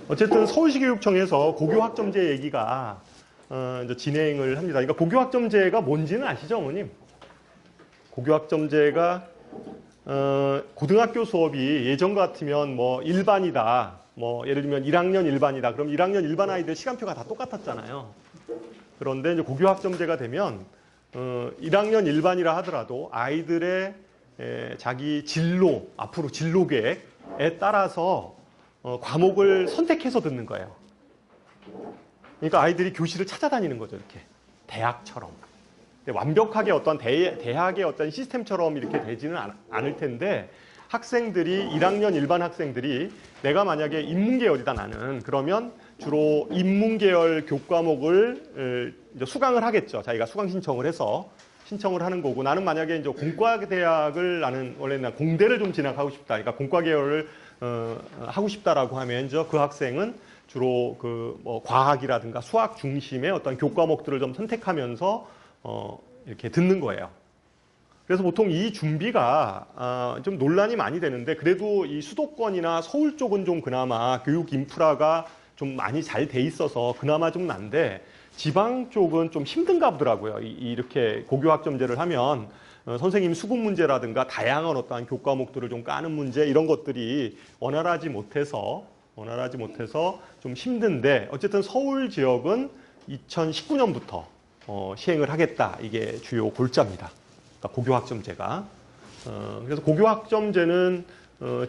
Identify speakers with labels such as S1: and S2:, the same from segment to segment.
S1: 어쨌든 서울시교육청에서 고교학점제 얘기가 이제 진행을 합니다. 그러니까 고교학점제가 뭔지는 아시죠, 어머님? 고교학점제가 고등학교 수업이 예전 같으면 뭐 일반이다. 뭐 예를 들면 1학년 일반이다. 그럼 1학년 일반 아이들 시간표가 다 똑같았잖아요. 그런데 이제 고교학점제가 되면 1학년 일반이라 하더라도 아이들의 자기 진로, 앞으로 진로 계획에 따라서 과목을 선택해서 듣는 거예요. 그러니까 아이들이 교실을 찾아다니는 거죠, 이렇게. 대학처럼. 완벽하게 어떤 대학의 어떤 시스템처럼 이렇게 되지는 않을 텐데 학생들이 1학년 일반 학생들이 내가 만약에 인문계열이다 나는 그러면 주로 인문계열 교과목을 이제 수강을 하겠죠. 자기가 수강 신청을 해서 신청을 하는 거고 나는 만약에 이제 공과대학을 나는 원래는 공대를 좀 진학하고 싶다. 그러니까 공과계열을 하고 싶다라고 하면 이제 그 학생은 주로 그 뭐 과학이라든가 수학 중심의 어떤 교과목들을 좀 선택하면서 이렇게 듣는 거예요. 그래서 보통 이 준비가 좀 논란이 많이 되는데 그래도 이 수도권이나 서울 쪽은 좀 그나마 교육 인프라가 좀 많이 잘 돼 있어서 그나마 좀 난데 지방 쪽은 좀 힘든가 보더라고요. 이렇게 고교학점제를 하면 선생님 수급 문제라든가 다양한 어떠한 교과목들을 좀 까는 문제 이런 것들이 원활하지 못해서 좀 힘든데 어쨌든 서울 지역은 2019년부터 시행을 하겠다. 이게 주요 골자입니다. 그러니까 고교학점제가. 그래서 고교학점제는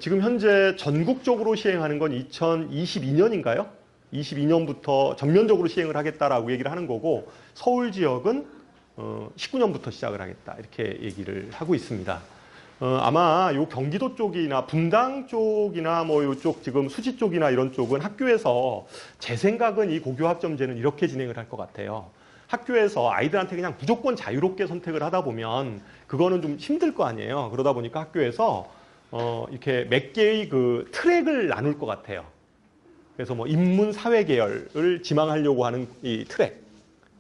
S1: 지금 현재 전국적으로 시행하는 건 2022년인가요? 22년부터 전면적으로 시행을 하겠다라고 얘기를 하는 거고 서울 지역은 19년부터 시작을 하겠다. 이렇게 얘기를 하고 있습니다. 아마 요 경기도 쪽이나 분당 쪽이나 뭐 요쪽 지금 수지 쪽이나 이런 쪽은 학교에서 제 생각은 이 고교학점제는 이렇게 진행을 할 것 같아요. 학교에서 아이들한테 그냥 무조건 자유롭게 선택을 하다 보면 그거는 좀 힘들 거 아니에요. 그러다 보니까 학교에서 이렇게 몇 개의 그 트랙을 나눌 것 같아요. 그래서 뭐 인문 사회 계열을 지망하려고 하는 이 트랙.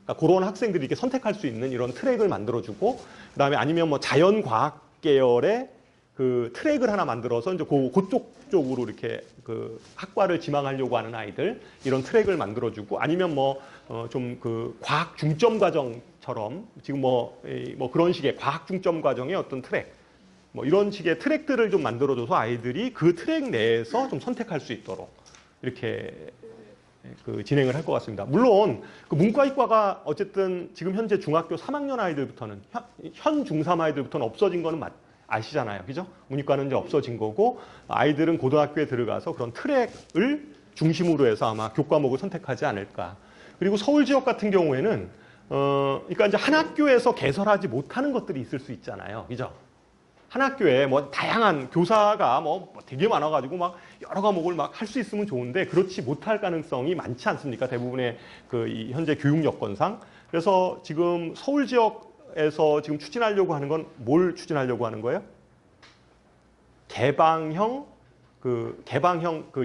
S1: 그러니까 그런 학생들이 이렇게 선택할 수 있는 이런 트랙을 만들어주고 그다음에 아니면 뭐 자연 과학 계열의 그 트랙을 하나 만들어서 이제 그쪽 쪽으로 이렇게 그 학과를 지망하려고 하는 아이들 이런 트랙을 만들어주고 아니면 뭐 좀 그 과학 중점 과정처럼 지금 뭐 그런 식의 과학 중점 과정의 어떤 트랙 뭐 이런 식의 트랙들을 좀 만들어줘서 아이들이 그 트랙 내에서 좀 선택할 수 있도록 이렇게 그 진행을 할 것 같습니다. 물론 그 문과이과가 어쨌든 지금 현재 중학교 3학년 아이들부터는 현 중3 아이들부터는 없어진 거는 아시잖아요. 그죠? 문이과는 이제 없어진 거고 아이들은 고등학교에 들어가서 그런 트랙을 중심으로 해서 아마 교과목을 선택하지 않을까. 그리고 서울 지역 같은 경우에는 그러니까 이제 한 학교에서 개설하지 못하는 것들이 있을 수 있잖아요. 그죠? 한 학교에 뭐 다양한 교사가 뭐 되게 많아가지고 막 여러 과목을 막 할 수 있으면 좋은데 그렇지 못할 가능성이 많지 않습니까? 대부분의 그 이 현재 교육 여건상. 그래서 지금 서울 지역에서 지금 추진하려고 하는 건 뭘 추진하려고 하는 거예요? 개방형 그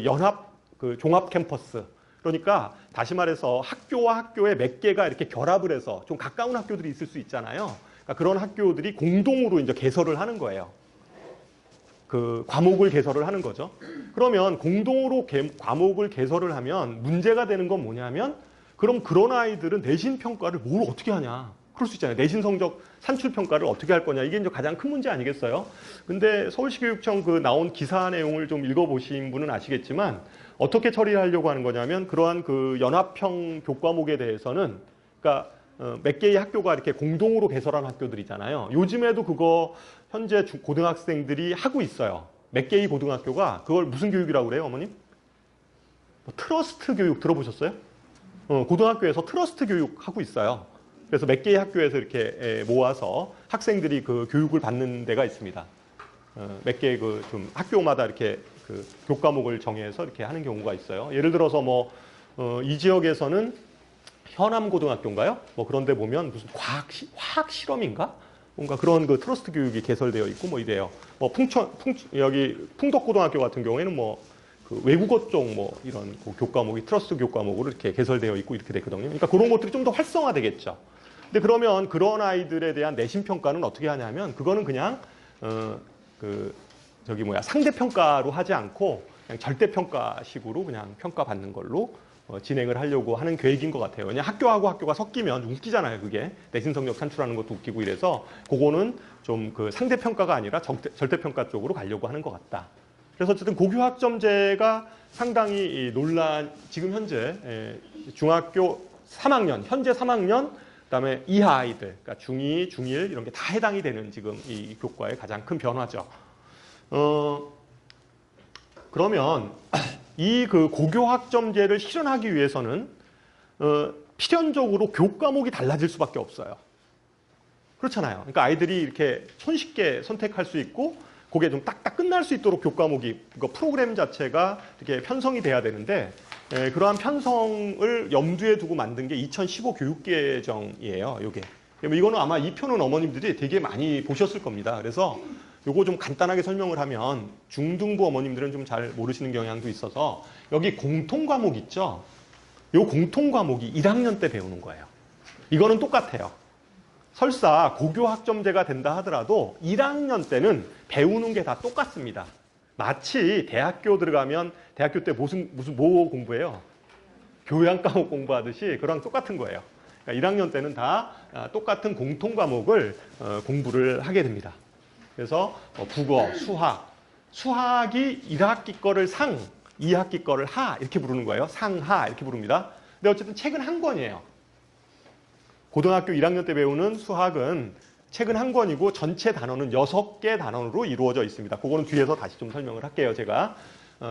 S1: 연합 그 종합 캠퍼스. 그러니까 다시 말해서 학교와 학교의 몇 개가 이렇게 결합을 해서 좀 가까운 학교들이 있을 수 있잖아요. 그러니까 그런 학교들이 공동으로 이제 개설을 하는 거예요. 그 과목을 개설을 하는 거죠. 그러면 공동으로 과목을 개설을 하면 문제가 되는 건 뭐냐면 그럼 그런 아이들은 내신 평가를 뭘 어떻게 하냐. 그럴 수 있잖아요. 내신 성적 산출 평가를 어떻게 할 거냐. 이게 이제 가장 큰 문제 아니겠어요? 근데 서울시교육청 그 나온 기사 내용을 좀 읽어보신 분은 아시겠지만 어떻게 처리하려고 하는 거냐면 그러한 그 연합형 교과목에 대해서는 그러니까 몇 개의 학교가 이렇게 공동으로 개설한 학교들이잖아요. 요즘에도 그거 현재 고등학생들이 하고 있어요. 몇 개의 고등학교가 그걸 무슨 교육이라고 그래요, 어머님? 뭐 트러스트 교육 들어보셨어요? 고등학교에서 트러스트 교육 하고 있어요. 그래서 몇 개의 학교에서 이렇게 모아서 학생들이 그 교육을 받는 데가 있습니다. 몇 개의 그 좀 학교마다 이렇게 그 교과목을 정해서 이렇게 하는 경우가 있어요. 예를 들어서 뭐 이 지역에서는 현암고등학교인가요? 뭐 그런 데 보면 무슨 화학 실험인가? 뭔가 그런 그 트러스트 교육이 개설되어 있고 뭐 이래요. 뭐 여기 풍덕고등학교 같은 경우에는 뭐 그 외국어 쪽 뭐 이런 그 교과목이 트러스트 교과목으로 이렇게 개설되어 있고 이렇게 됐거든요. 그러니까 그런 것들이 좀 더 활성화되겠죠. 근데 그러면 그런 아이들에 대한 내신 평가는 어떻게 하냐면 그거는 그냥 상대 평가로 하지 않고 그냥 절대평가식으로 그냥 평가받는 걸로 진행을 하려고 하는 계획인 것 같아요. 왜냐하면 학교하고 학교가 섞이면 웃기잖아요. 그게 내신 성적 산출하는 것도 웃기고 이래서 그거는 좀 그 상대평가가 아니라 절대평가 쪽으로 가려고 하는 것 같다. 그래서 어쨌든 고교학점제가 상당히 지금 현재 중학교 3학년, 현재 3학년, 그다음에 이하 아이들, 그러니까 중2, 중1 이런 게 다 해당이 되는 지금 이 교과의 가장 큰 변화죠. 그러면 이 그 고교학점제를 실현하기 위해서는 필연적으로 교과목이 달라질 수밖에 없어요. 그렇잖아요. 그러니까 아이들이 이렇게 손쉽게 선택할 수 있고 그게 좀 딱딱 끝날 수 있도록 교과목이 프로그램 자체가 이렇게 편성이 돼야 되는데 그러한 편성을 염두에 두고 만든 게 2015 교육개정이에요. 이게. 이거는 아마 이 표는 어머님들이 되게 많이 보셨을 겁니다. 그래서 요거 좀 간단하게 설명을 하면 중등부 어머님들은 좀 잘 모르시는 경향도 있어서 여기 공통과목 있죠? 요 공통과목이 1학년 때 배우는 거예요. 이거는 똑같아요. 설사 고교학점제가 된다 하더라도 1학년 때는 배우는 게 다 똑같습니다. 마치 대학교 들어가면 대학교 때 뭐 공부해요? 교양 과목 공부하듯이 그거랑 똑같은 거예요. 그러니까 1학년 때는 다 똑같은 공통 과목을 공부를 하게 됩니다. 그래서 국어, 수학이 1학기 거를 상, 2학기 거를 하 이렇게 부르는 거예요. 상하 이렇게 부릅니다. 근데 어쨌든 책은 한 권이에요. 고등학교 1학년 때 배우는 수학은 책은 한 권이고 전체 단원은 6개 단원으로 이루어져 있습니다. 그거는 뒤에서 다시 좀 설명을 할게요, 제가.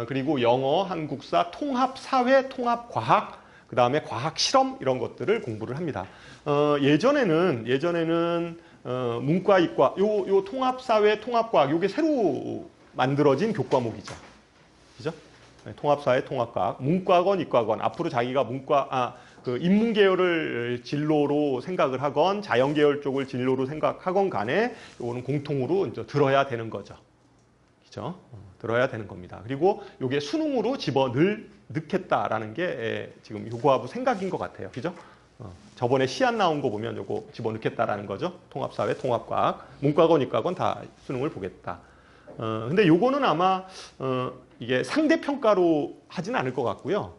S1: 그리고 영어, 한국사, 통합 사회, 통합 과학, 그 다음에 과학 실험 이런 것들을 공부를 합니다. 예전에는 문과, 이과, 요 통합 사회, 통합 과학 요게 새로 만들어진 교과목이죠. 그죠? 통합 사회, 통합 과학, 문과건, 이과건 앞으로 자기가 그 인문계열을 진로로 생각을 하건 자연계열 쪽을 진로로 생각하건 간에 이거는 공통으로 이제 들어야 되는 거죠. 그죠? 들어야 되는 겁니다. 그리고 이게 수능으로 넣겠다라는 게 지금 요거하고 생각인 것 같아요. 그죠? 저번에 시안 나온 거 보면 요거 집어넣겠다라는 거죠. 통합사회, 통합과학, 문과건, 이과건 다 수능을 보겠다. 근데 요거는 아마 이게 상대평가로 하진 않을 것 같고요.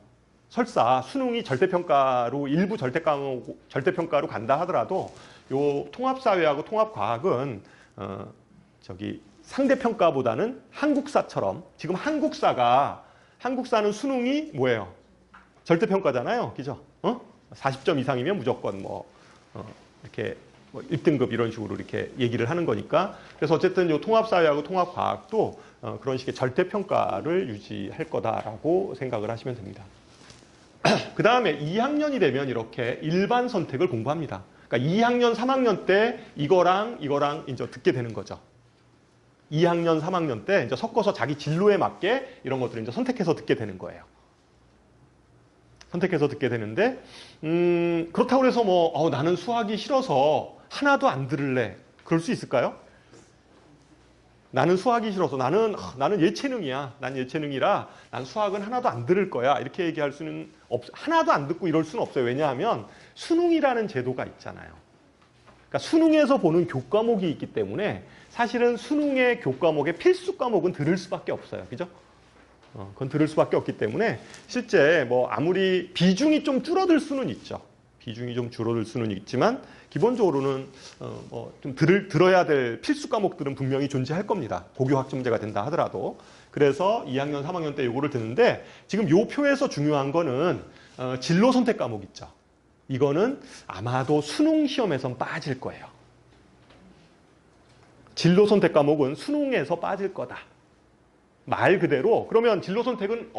S1: 설사 수능이 절대평가로 일부 절대평가로 간다 하더라도 요 통합사회하고 통합과학은 상대평가보다는 한국사처럼 지금 한국사는 수능이 뭐예요? 절대평가잖아요. 그죠? 40점 이상이면 무조건 이렇게 1등급 이런 식으로 이렇게 얘기를 하는 거니까. 그래서 어쨌든 요 통합사회하고 통합과학도 그런 식의 절대평가를 유지할 거다라고 생각을 하시면 됩니다. 그 다음에 2학년이 되면 이렇게 일반 선택을 공부합니다. 그러니까 2학년, 3학년 때 이거랑 이제 듣게 되는 거죠. 2학년, 3학년 때 이제 섞어서 자기 진로에 맞게 이런 것들을 이제 선택해서 듣게 되는 거예요. 선택해서 듣게 되는데, 그렇다고 해서 나는 수학이 싫어서 하나도 안 들을래. 그럴 수 있을까요? 나는 수학이 싫어서 나는 예체능이야. 난 예체능이라 난 수학은 하나도 안 들을 거야. 이렇게 얘기할 수는 하나도 안 듣고 이럴 수는 없어요. 왜냐하면 수능이라는 제도가 있잖아요. 그러니까 수능에서 보는 교과목이 있기 때문에 사실은 수능의 교과목의 필수 과목은 들을 수밖에 없어요. 그죠? 그건 들을 수밖에 없기 때문에 실제 아무리 비중이 좀 줄어들 수는 있죠. 비중이 좀 줄어들 수는 있지만 기본적으로는 좀 들어야 될 필수 과목들은 분명히 존재할 겁니다. 고교학점제가 된다 하더라도. 그래서 2학년, 3학년 때 요거를 듣는데 지금 요 표에서 중요한 거는 진로 선택 과목 있죠. 이거는 아마도 수능 시험에선 빠질 거예요. 진로 선택 과목은 수능에서 빠질 거다. 말 그대로. 그러면 진로 선택은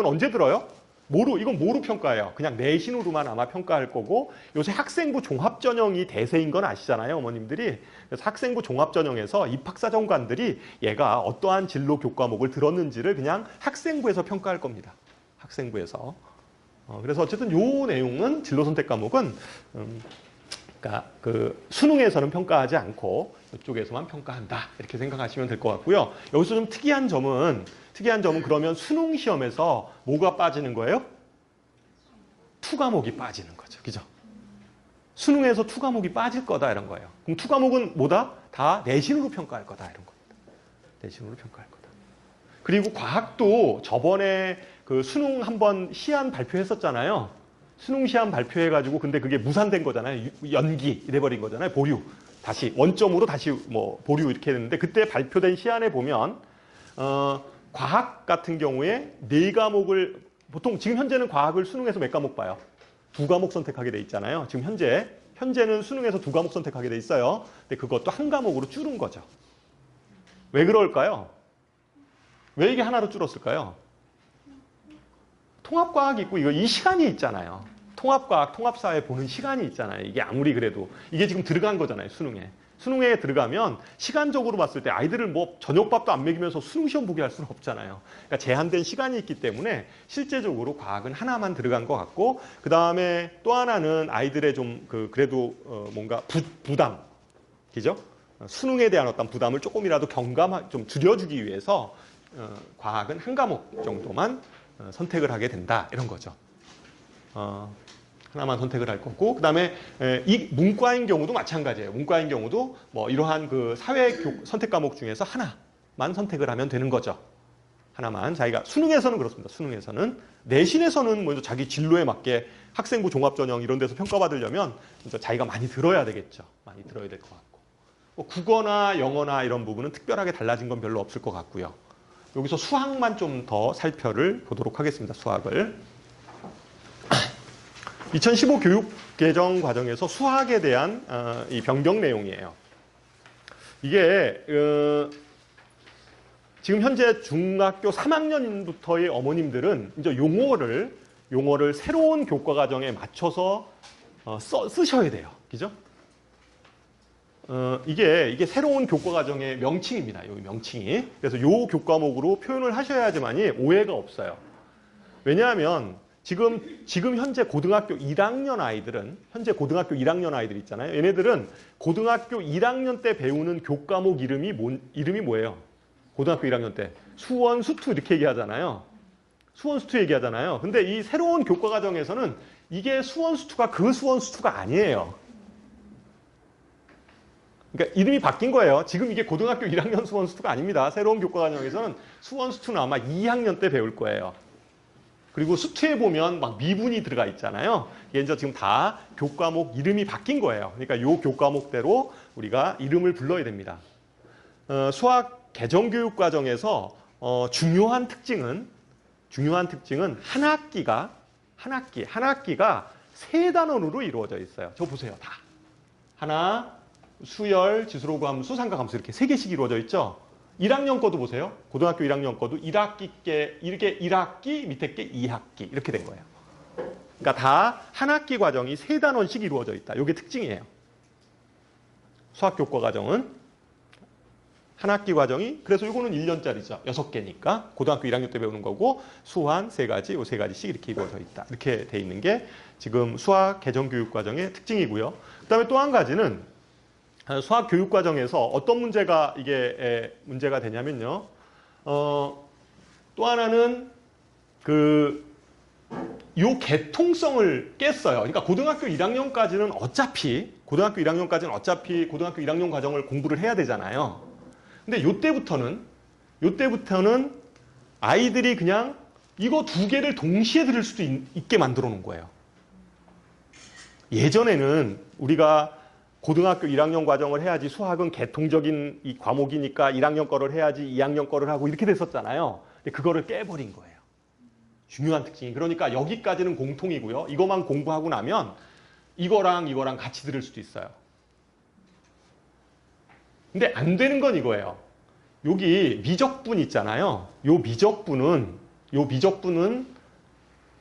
S1: 언제 들어요? 이건 뭐로 평가해요? 그냥 내신으로만 아마 평가할 거고 요새 학생부 종합전형이 대세인 건 아시잖아요, 어머님들이. 그래서 학생부 종합전형에서 입학사정관들이 얘가 어떠한 진로 교과목을 들었는지를 그냥 학생부에서 평가할 겁니다. 학생부에서. 그래서 어쨌든 요 내용은 진로 선택 과목은 그러니까 그 수능에서는 평가하지 않고 이쪽에서만 평가한다. 이렇게 생각하시면 될 것 같고요. 여기서 좀 특이한 점은 그러면 수능 시험에서 뭐가 빠지는 거예요? 투 과목이 빠지는 거죠. 그죠? 수능에서 투 과목이 빠질 거다 이런 거예요. 그럼 투 과목은 뭐다? 다 내신으로 평가할 거다 이런 겁니다. 내신으로 평가할 거다. 그리고 과학도 저번에 그 수능 한번 시안 발표했었잖아요. 수능 시안 발표해가지고 근데 그게 무산된 거잖아요. 연기 돼버린 거잖아요. 보류. 다시 원점으로 다시 뭐 보류 이렇게 했는데 그때 발표된 시안에 보면 과학 같은 경우에 4과목을 보통 지금 현재는 과학을 수능에서 몇 과목 봐요? 2과목 선택하게 돼 있잖아요. 지금 현재는 수능에서 2과목 선택하게 돼 있어요. 근데 그것도 1과목으로 줄은 거죠. 왜 그럴까요? 왜 이게 하나로 줄었을까요? 통합과학이 있고 이 시간이 있잖아요. 통합과학, 통합사회 보는 시간이 있잖아요. 이게 아무리 그래도 이게 지금 들어간 거잖아요. 수능에. 수능에 들어가면 시간적으로 봤을 때 아이들을 뭐 저녁밥도 안 먹이면서 수능 시험 보게 할 수는 없잖아요. 그러니까 제한된 시간이 있기 때문에 실제적으로 과학은 하나만 들어간 것 같고 그 다음에 또 하나는 아이들의 좀 그래도 뭔가 부담, 그죠? 수능에 대한 어떤 부담을 조금이라도 좀 줄여주기 위해서 과학은 1과목 정도만 선택을 하게 된다 이런 거죠. 하나만 선택을 할 거고, 그 다음에 이 문과인 경우도 마찬가지예요. 문과인 경우도 뭐 이러한 그 사회 선택 과목 중에서 하나만 선택을 하면 되는 거죠. 하나만. 자기가 수능에서는 그렇습니다. 수능에서는 내신에서는 먼저 자기 진로에 맞게 학생부 종합전형 이런 데서 평가받으려면 진짜 자기가 많이 들어야 되겠죠. 많이 들어야 될 것 같고, 뭐 국어나 영어나 이런 부분은 특별하게 달라진 건 별로 없을 것 같고요. 여기서 수학만 좀 더 살펴를 보도록 하겠습니다. 수학을. 2015 교육 개정 과정에서 수학에 대한 이 변경 내용이에요. 이게 지금 현재 중학교 3학년부터의 어머님들은 이제 용어를 새로운 교과 과정에 맞춰서 쓰셔야 돼요. 그죠? 이게 새로운 교과 과정의 명칭입니다. 여기 명칭이. 그래서 요 교과목으로 표현을 하셔야지만이 오해가 없어요. 왜냐하면 지금 현재 고등학교 1학년 아이들은 현재 고등학교 1학년 아이들 있잖아요. 얘네들은 고등학교 1학년 때 배우는 교과목 이름이 뭐예요? 고등학교 1학년 때 수원, 수투 이렇게 얘기하잖아요. 수원, 수투 얘기하잖아요. 근데 이 새로운 교과 과정에서는 이게 수원, 수투가 그 수원, 수투가 아니에요. 그러니까 이름이 바뀐 거예요. 지금 이게 고등학교 1학년 수원, 수투가 아닙니다. 새로운 교과 과정에서는 수원, 수투는 아마 2학년 때 배울 거예요. 그리고 수투에 보면 막 미분이 들어가 있잖아요. 이게 이제 지금 다 교과목 이름이 바뀐 거예요. 그러니까 요 교과목대로 우리가 이름을 불러야 됩니다. 수학 개정교육 과정에서 중요한 특징은 한 학기가 세 단원으로 이루어져 있어요. 저거 보세요. 다. 하나, 수열, 지수로고함수, 삼각함수 이렇게 3개씩 이루어져 있죠. 1학년 거도 보세요. 고등학교 1학년 거도 1학기 밑에 게 2학기 이렇게 된 거예요. 그러니까 다 한 학기 과정이 3단원씩 이루어져 있다. 이게 특징이에요. 수학 교과 과정은 한 학기 과정이 그래서 이거는 1년짜리죠. 6개니까 고등학교 1학년 때 배우는 거고 수한 3가지, 요 3가지씩 이렇게 이루어져 있다. 이렇게 돼 있는 게 지금 수학 개정 교육 과정의 특징이고요. 그다음에 또 한 가지는 수학 교육 과정에서 어떤 문제가 문제가 되냐면요. 또 하나는 요 개통성을 깼어요. 그러니까 고등학교 1학년까지는 어차피 고등학교 1학년 과정을 공부를 해야 되잖아요. 근데 요때부터는 아이들이 그냥 이거 2개를 동시에 들을 수도 있게 만들어 놓은 거예요. 예전에는 우리가 고등학교 1학년 과정을 해야지 수학은 개통적인 이 과목이니까 1학년 거를 해야지 2학년 거를 하고 이렇게 됐었잖아요. 근데 그거를 깨버린 거예요. 중요한 특징이. 그러니까 여기까지는 공통이고요. 이것만 공부하고 나면 이거랑 같이 들을 수도 있어요. 근데 안 되는 건 이거예요. 여기 미적분 있잖아요. 요 미적분은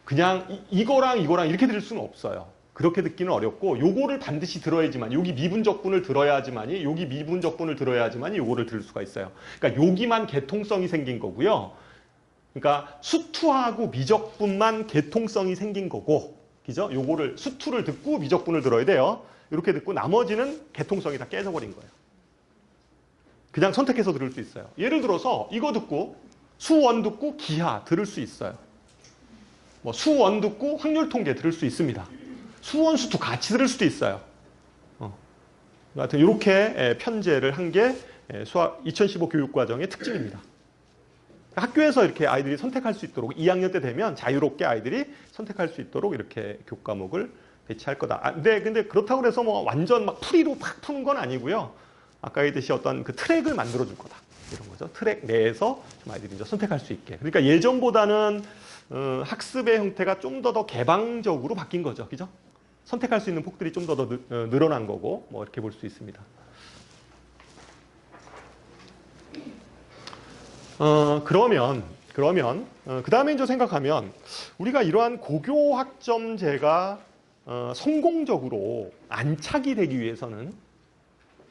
S1: 그냥 이거랑 이렇게 들을 수는 없어요. 그렇게 듣기는 어렵고 요거를 반드시 들어야지만 여기 미분적분을 들어야지만이 요거를 들을 수가 있어요. 그러니까 여기만 개통성이 생긴 거고요. 그러니까 수투하고 미적분만 개통성이 생긴 거고, 그죠? 요거를 수투를 듣고 미적분을 들어야 돼요. 이렇게 듣고 나머지는 개통성이 다 깨져버린 거예요. 그냥 선택해서 들을 수 있어요. 예를 들어서 이거 듣고 수원 듣고 기하 들을 수 있어요. 뭐 수원 듣고 확률 통계 들을 수 있습니다. 수원, 수투 같이 들을 수도 있어요. 하여튼 이렇게 편제를 한 게 수학 2015 교육과정의 특징입니다. 학교에서 이렇게 아이들이 선택할 수 있도록 2학년 때 되면 자유롭게 아이들이 선택할 수 있도록 이렇게 교과목을 배치할 거다. 근데 그렇다고 해서 뭐 완전 막 풀이로 팍 푸는 건 아니고요. 아까 얘기했듯이 어떤 그 트랙을 만들어 줄 거다. 이런 거죠. 트랙 내에서 좀 아이들이 이제 선택할 수 있게. 그러니까 예전보다는 학습의 형태가 좀 더 개방적으로 바뀐 거죠. 그죠? 선택할 수 있는 폭들이 좀 더 늘어난 거고, 뭐 이렇게 볼 수 있습니다. 그러면 그 다음에 이제 생각하면 우리가 이러한 고교 학점제가 성공적으로 안착이 되기 위해서는,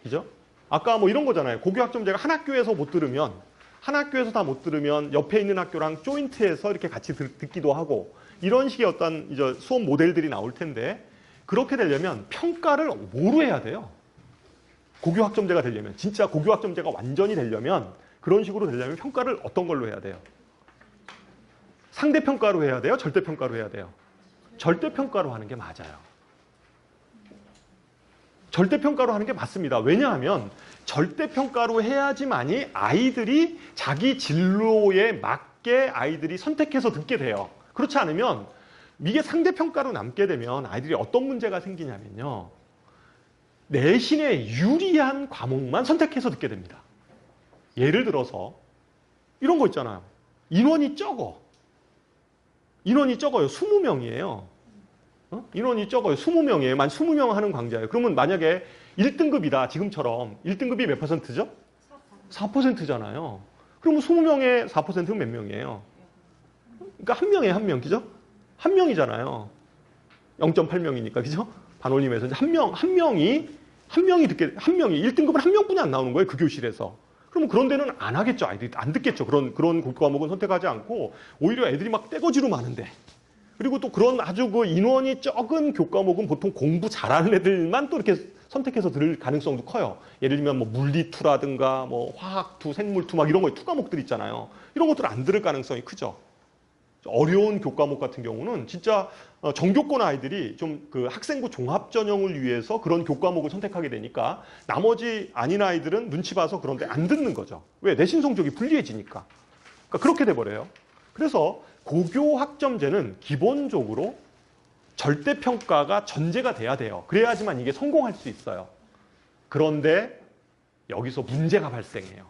S1: 그죠? 아까 뭐 이런 거잖아요. 고교 학점제가 한 학교에서 못 들으면, 한 학교에서 다 못 들으면 옆에 있는 학교랑 조인트해서 이렇게 같이 듣기도 하고, 이런 식의 어떤 이제 수업 모델들이 나올 텐데, 그렇게 되려면 평가를 뭐로 해야 돼요? 고교 학점제가 되려면, 진짜 고교 학점제가 완전히 되려면, 그런 식으로 되려면 평가를 어떤 걸로 해야 돼요? 상대평가로 해야 돼요? 절대평가로 해야 돼요? 절대평가로 하는 게 맞아요. 절대평가로 하는 게 맞습니다. 왜냐하면 절대평가로 해야지만이 아이들이 자기 진로에 맞게 아이들이 선택해서 듣게 돼요. 그렇지 않으면 이게 상대평가로 남게 되면 아이들이 어떤 문제가 생기냐면요. 내신에 유리한 과목만 선택해서 듣게 됩니다. 예를 들어서 이런 거 있잖아요. 인원이 적어. 인원이 적어요. 20명이에요. 인원이 적어요. 20명이에요. 만 20명 하는 강좌예요. 그러면 만약에 1등급이다. 지금처럼 1등급이 몇 %죠? 4%잖아요. 그러면 20명의 4%는 몇 명이에요? 그러니까 한 명에 한 명, 그죠? 한 명이잖아요. 0.8명이니까, 그죠? 반올림에서 한 명이 1등급은 한 명뿐이 안 나오는 거예요. 그 교실에서. 그러면 그런 데는 안 하겠죠. 아이들이 안 듣겠죠. 그런 과목은 선택하지 않고 오히려 애들이 막 떼거지로 많은데. 그리고 또 그런 아주 그 인원이 적은 교과목은 보통 공부 잘하는 애들만 또 이렇게 선택해서 들을 가능성도 커요. 예를 들면 뭐 물리투라든가 뭐 화학투, 생물투 막 이런 거 투 과목들 있잖아요. 이런 것들 안 들을 가능성이 크죠. 어려운 교과목 같은 경우는 진짜 정교권 아이들이 좀 그 학생부 종합 전형을 위해서 그런 교과목을 선택하게 되니까 나머지 아닌 아이들은 눈치 봐서 그런데 안 듣는 거죠. 왜? 내신 성적이 불리해지니까. 그러니까 그렇게 돼버려요. 그래서 고교 학점제는 기본적으로 절대평가가 전제가 돼야 돼요. 그래야지만 이게 성공할 수 있어요. 그런데 여기서 문제가 발생해요.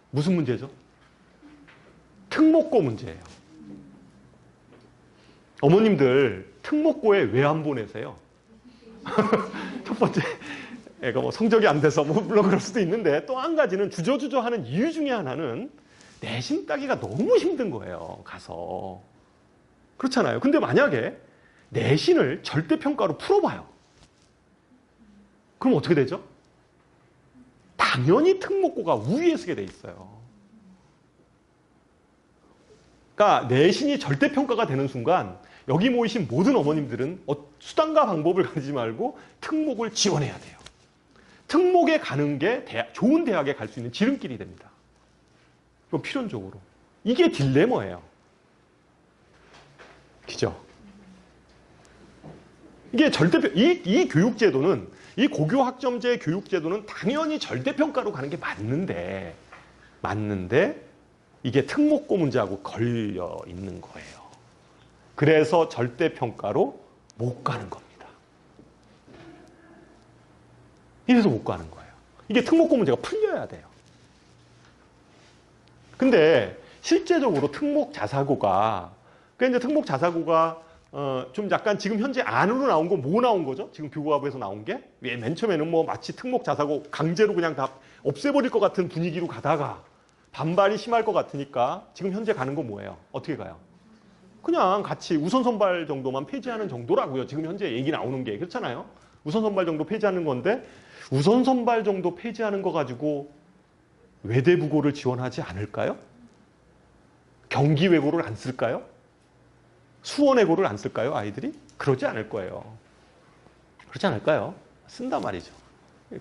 S1: 무슨 문제죠? 특목고 문제예요. 어머님들 특목고에 왜 안 보내세요? 첫 번째, 애가 뭐 성적이 안 돼서 뭐 물론 그럴 수도 있는데 또 한 가지는 주저주저 하는 이유 중에 하나는 내신 따기가 너무 힘든 거예요. 가서. 그렇잖아요. 근데 만약에 내신을 절대평가로 풀어봐요. 그럼 어떻게 되죠? 당연히 특목고가 우위에 서게 돼 있어요. 그러니까 내신이 절대평가가 되는 순간 여기 모이신 모든 어머님들은 수단과 방법을 가지지 말고 특목을 지원해야 돼요. 특목에 가는 게 좋은 대학에 갈 수 있는 지름길이 됩니다. 그럼 필연적으로. 이게 딜레마예요. 그죠? 이게 이 교육제도는, 이 고교 학점제 교육제도는 당연히 절대평가로 가는 게 맞는데, 이게 특목고 문제하고 걸려 있는 거예요. 그래서 절대평가로 못 가는 겁니다. 이래서 못 가는 거예요. 이게 특목고 문제가 풀려야 돼요. 근데 실제적으로 특목 자사고가, 그러니까 이제 특목 자사고가 좀 약간 지금 현재 안으로 나온 거 뭐 나온 거죠? 지금 교과부에서 나온 게? 맨 처음에는 뭐 마치 특목 자사고 강제로 그냥 다 없애버릴 것 같은 분위기로 가다가 반발이 심할 것 같으니까 지금 현재 가는 거 뭐예요? 어떻게 가요? 그냥 같이 우선 선발 정도만 폐지하는 정도라고요. 지금 현재 얘기 나오는 게. 그렇잖아요. 우선 선발 정도 폐지하는 건데 우선 선발 정도 폐지하는 거 가지고 외대부고를 지원하지 않을까요? 경기외고를 안 쓸까요? 수원외고를 안 쓸까요? 아이들이? 그러지 않을 거예요. 그렇지 않을까요? 쓴단 말이죠.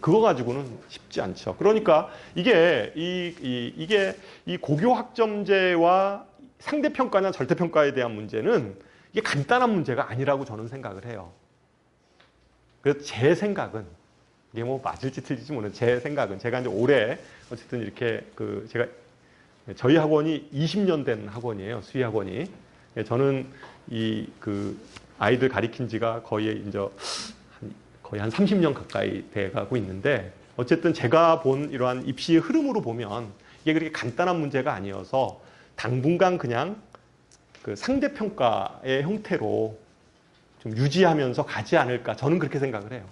S1: 그거 가지고는 쉽지 않죠. 그러니까 이게 이 고교 학점제와 상대평가나 절대평가에 대한 문제는 이게 간단한 문제가 아니라고 저는 생각을 해요. 그래서 제 생각은, 이게 뭐 맞을지 틀릴지 모르는 제 생각은, 제가 이제 올해 어쨌든 이렇게 제가 저희 학원이 20년 된 학원이에요. 수의 학원이. 저는 그 아이들 가리킨 지가 거의 한 30년 가까이 돼 가고 있는데, 어쨌든 제가 본 이러한 입시의 흐름으로 보면 이게 그렇게 간단한 문제가 아니어서 당분간 그냥 그 상대평가의 형태로 좀 유지하면서 가지 않을까, 저는 그렇게 생각을 해요.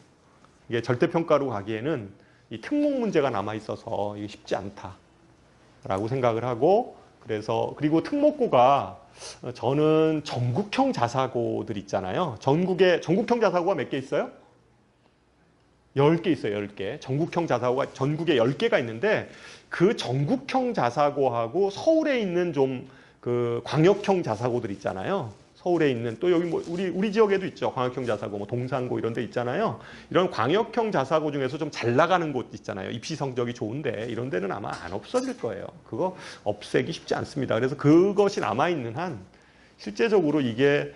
S1: 이게 절대평가로 가기에는 이 특목 문제가 남아 있어서 이게 쉽지 않다라고 생각을 하고, 그리고 특목고가 저는 전국형 자사고들 있잖아요. 전국형 자사고가 몇 개 있어요? 10개 있어요. 10개. 전국형 자사고가 전국에 10개가 있는데, 그 전국형 자사고하고 서울에 있는 좀 그 광역형 자사고들 있잖아요. 서울에 있는, 또 여기 뭐 우리 지역에도 있죠. 광역형 자사고, 뭐 동산고 이런 데 있잖아요. 이런 광역형 자사고 중에서 좀 잘 나가는 곳 있잖아요. 입시 성적이 좋은데 이런 데는 아마 안 없어질 거예요. 그거 없애기 쉽지 않습니다. 그래서 그것이 남아 있는 한 실제적으로 이게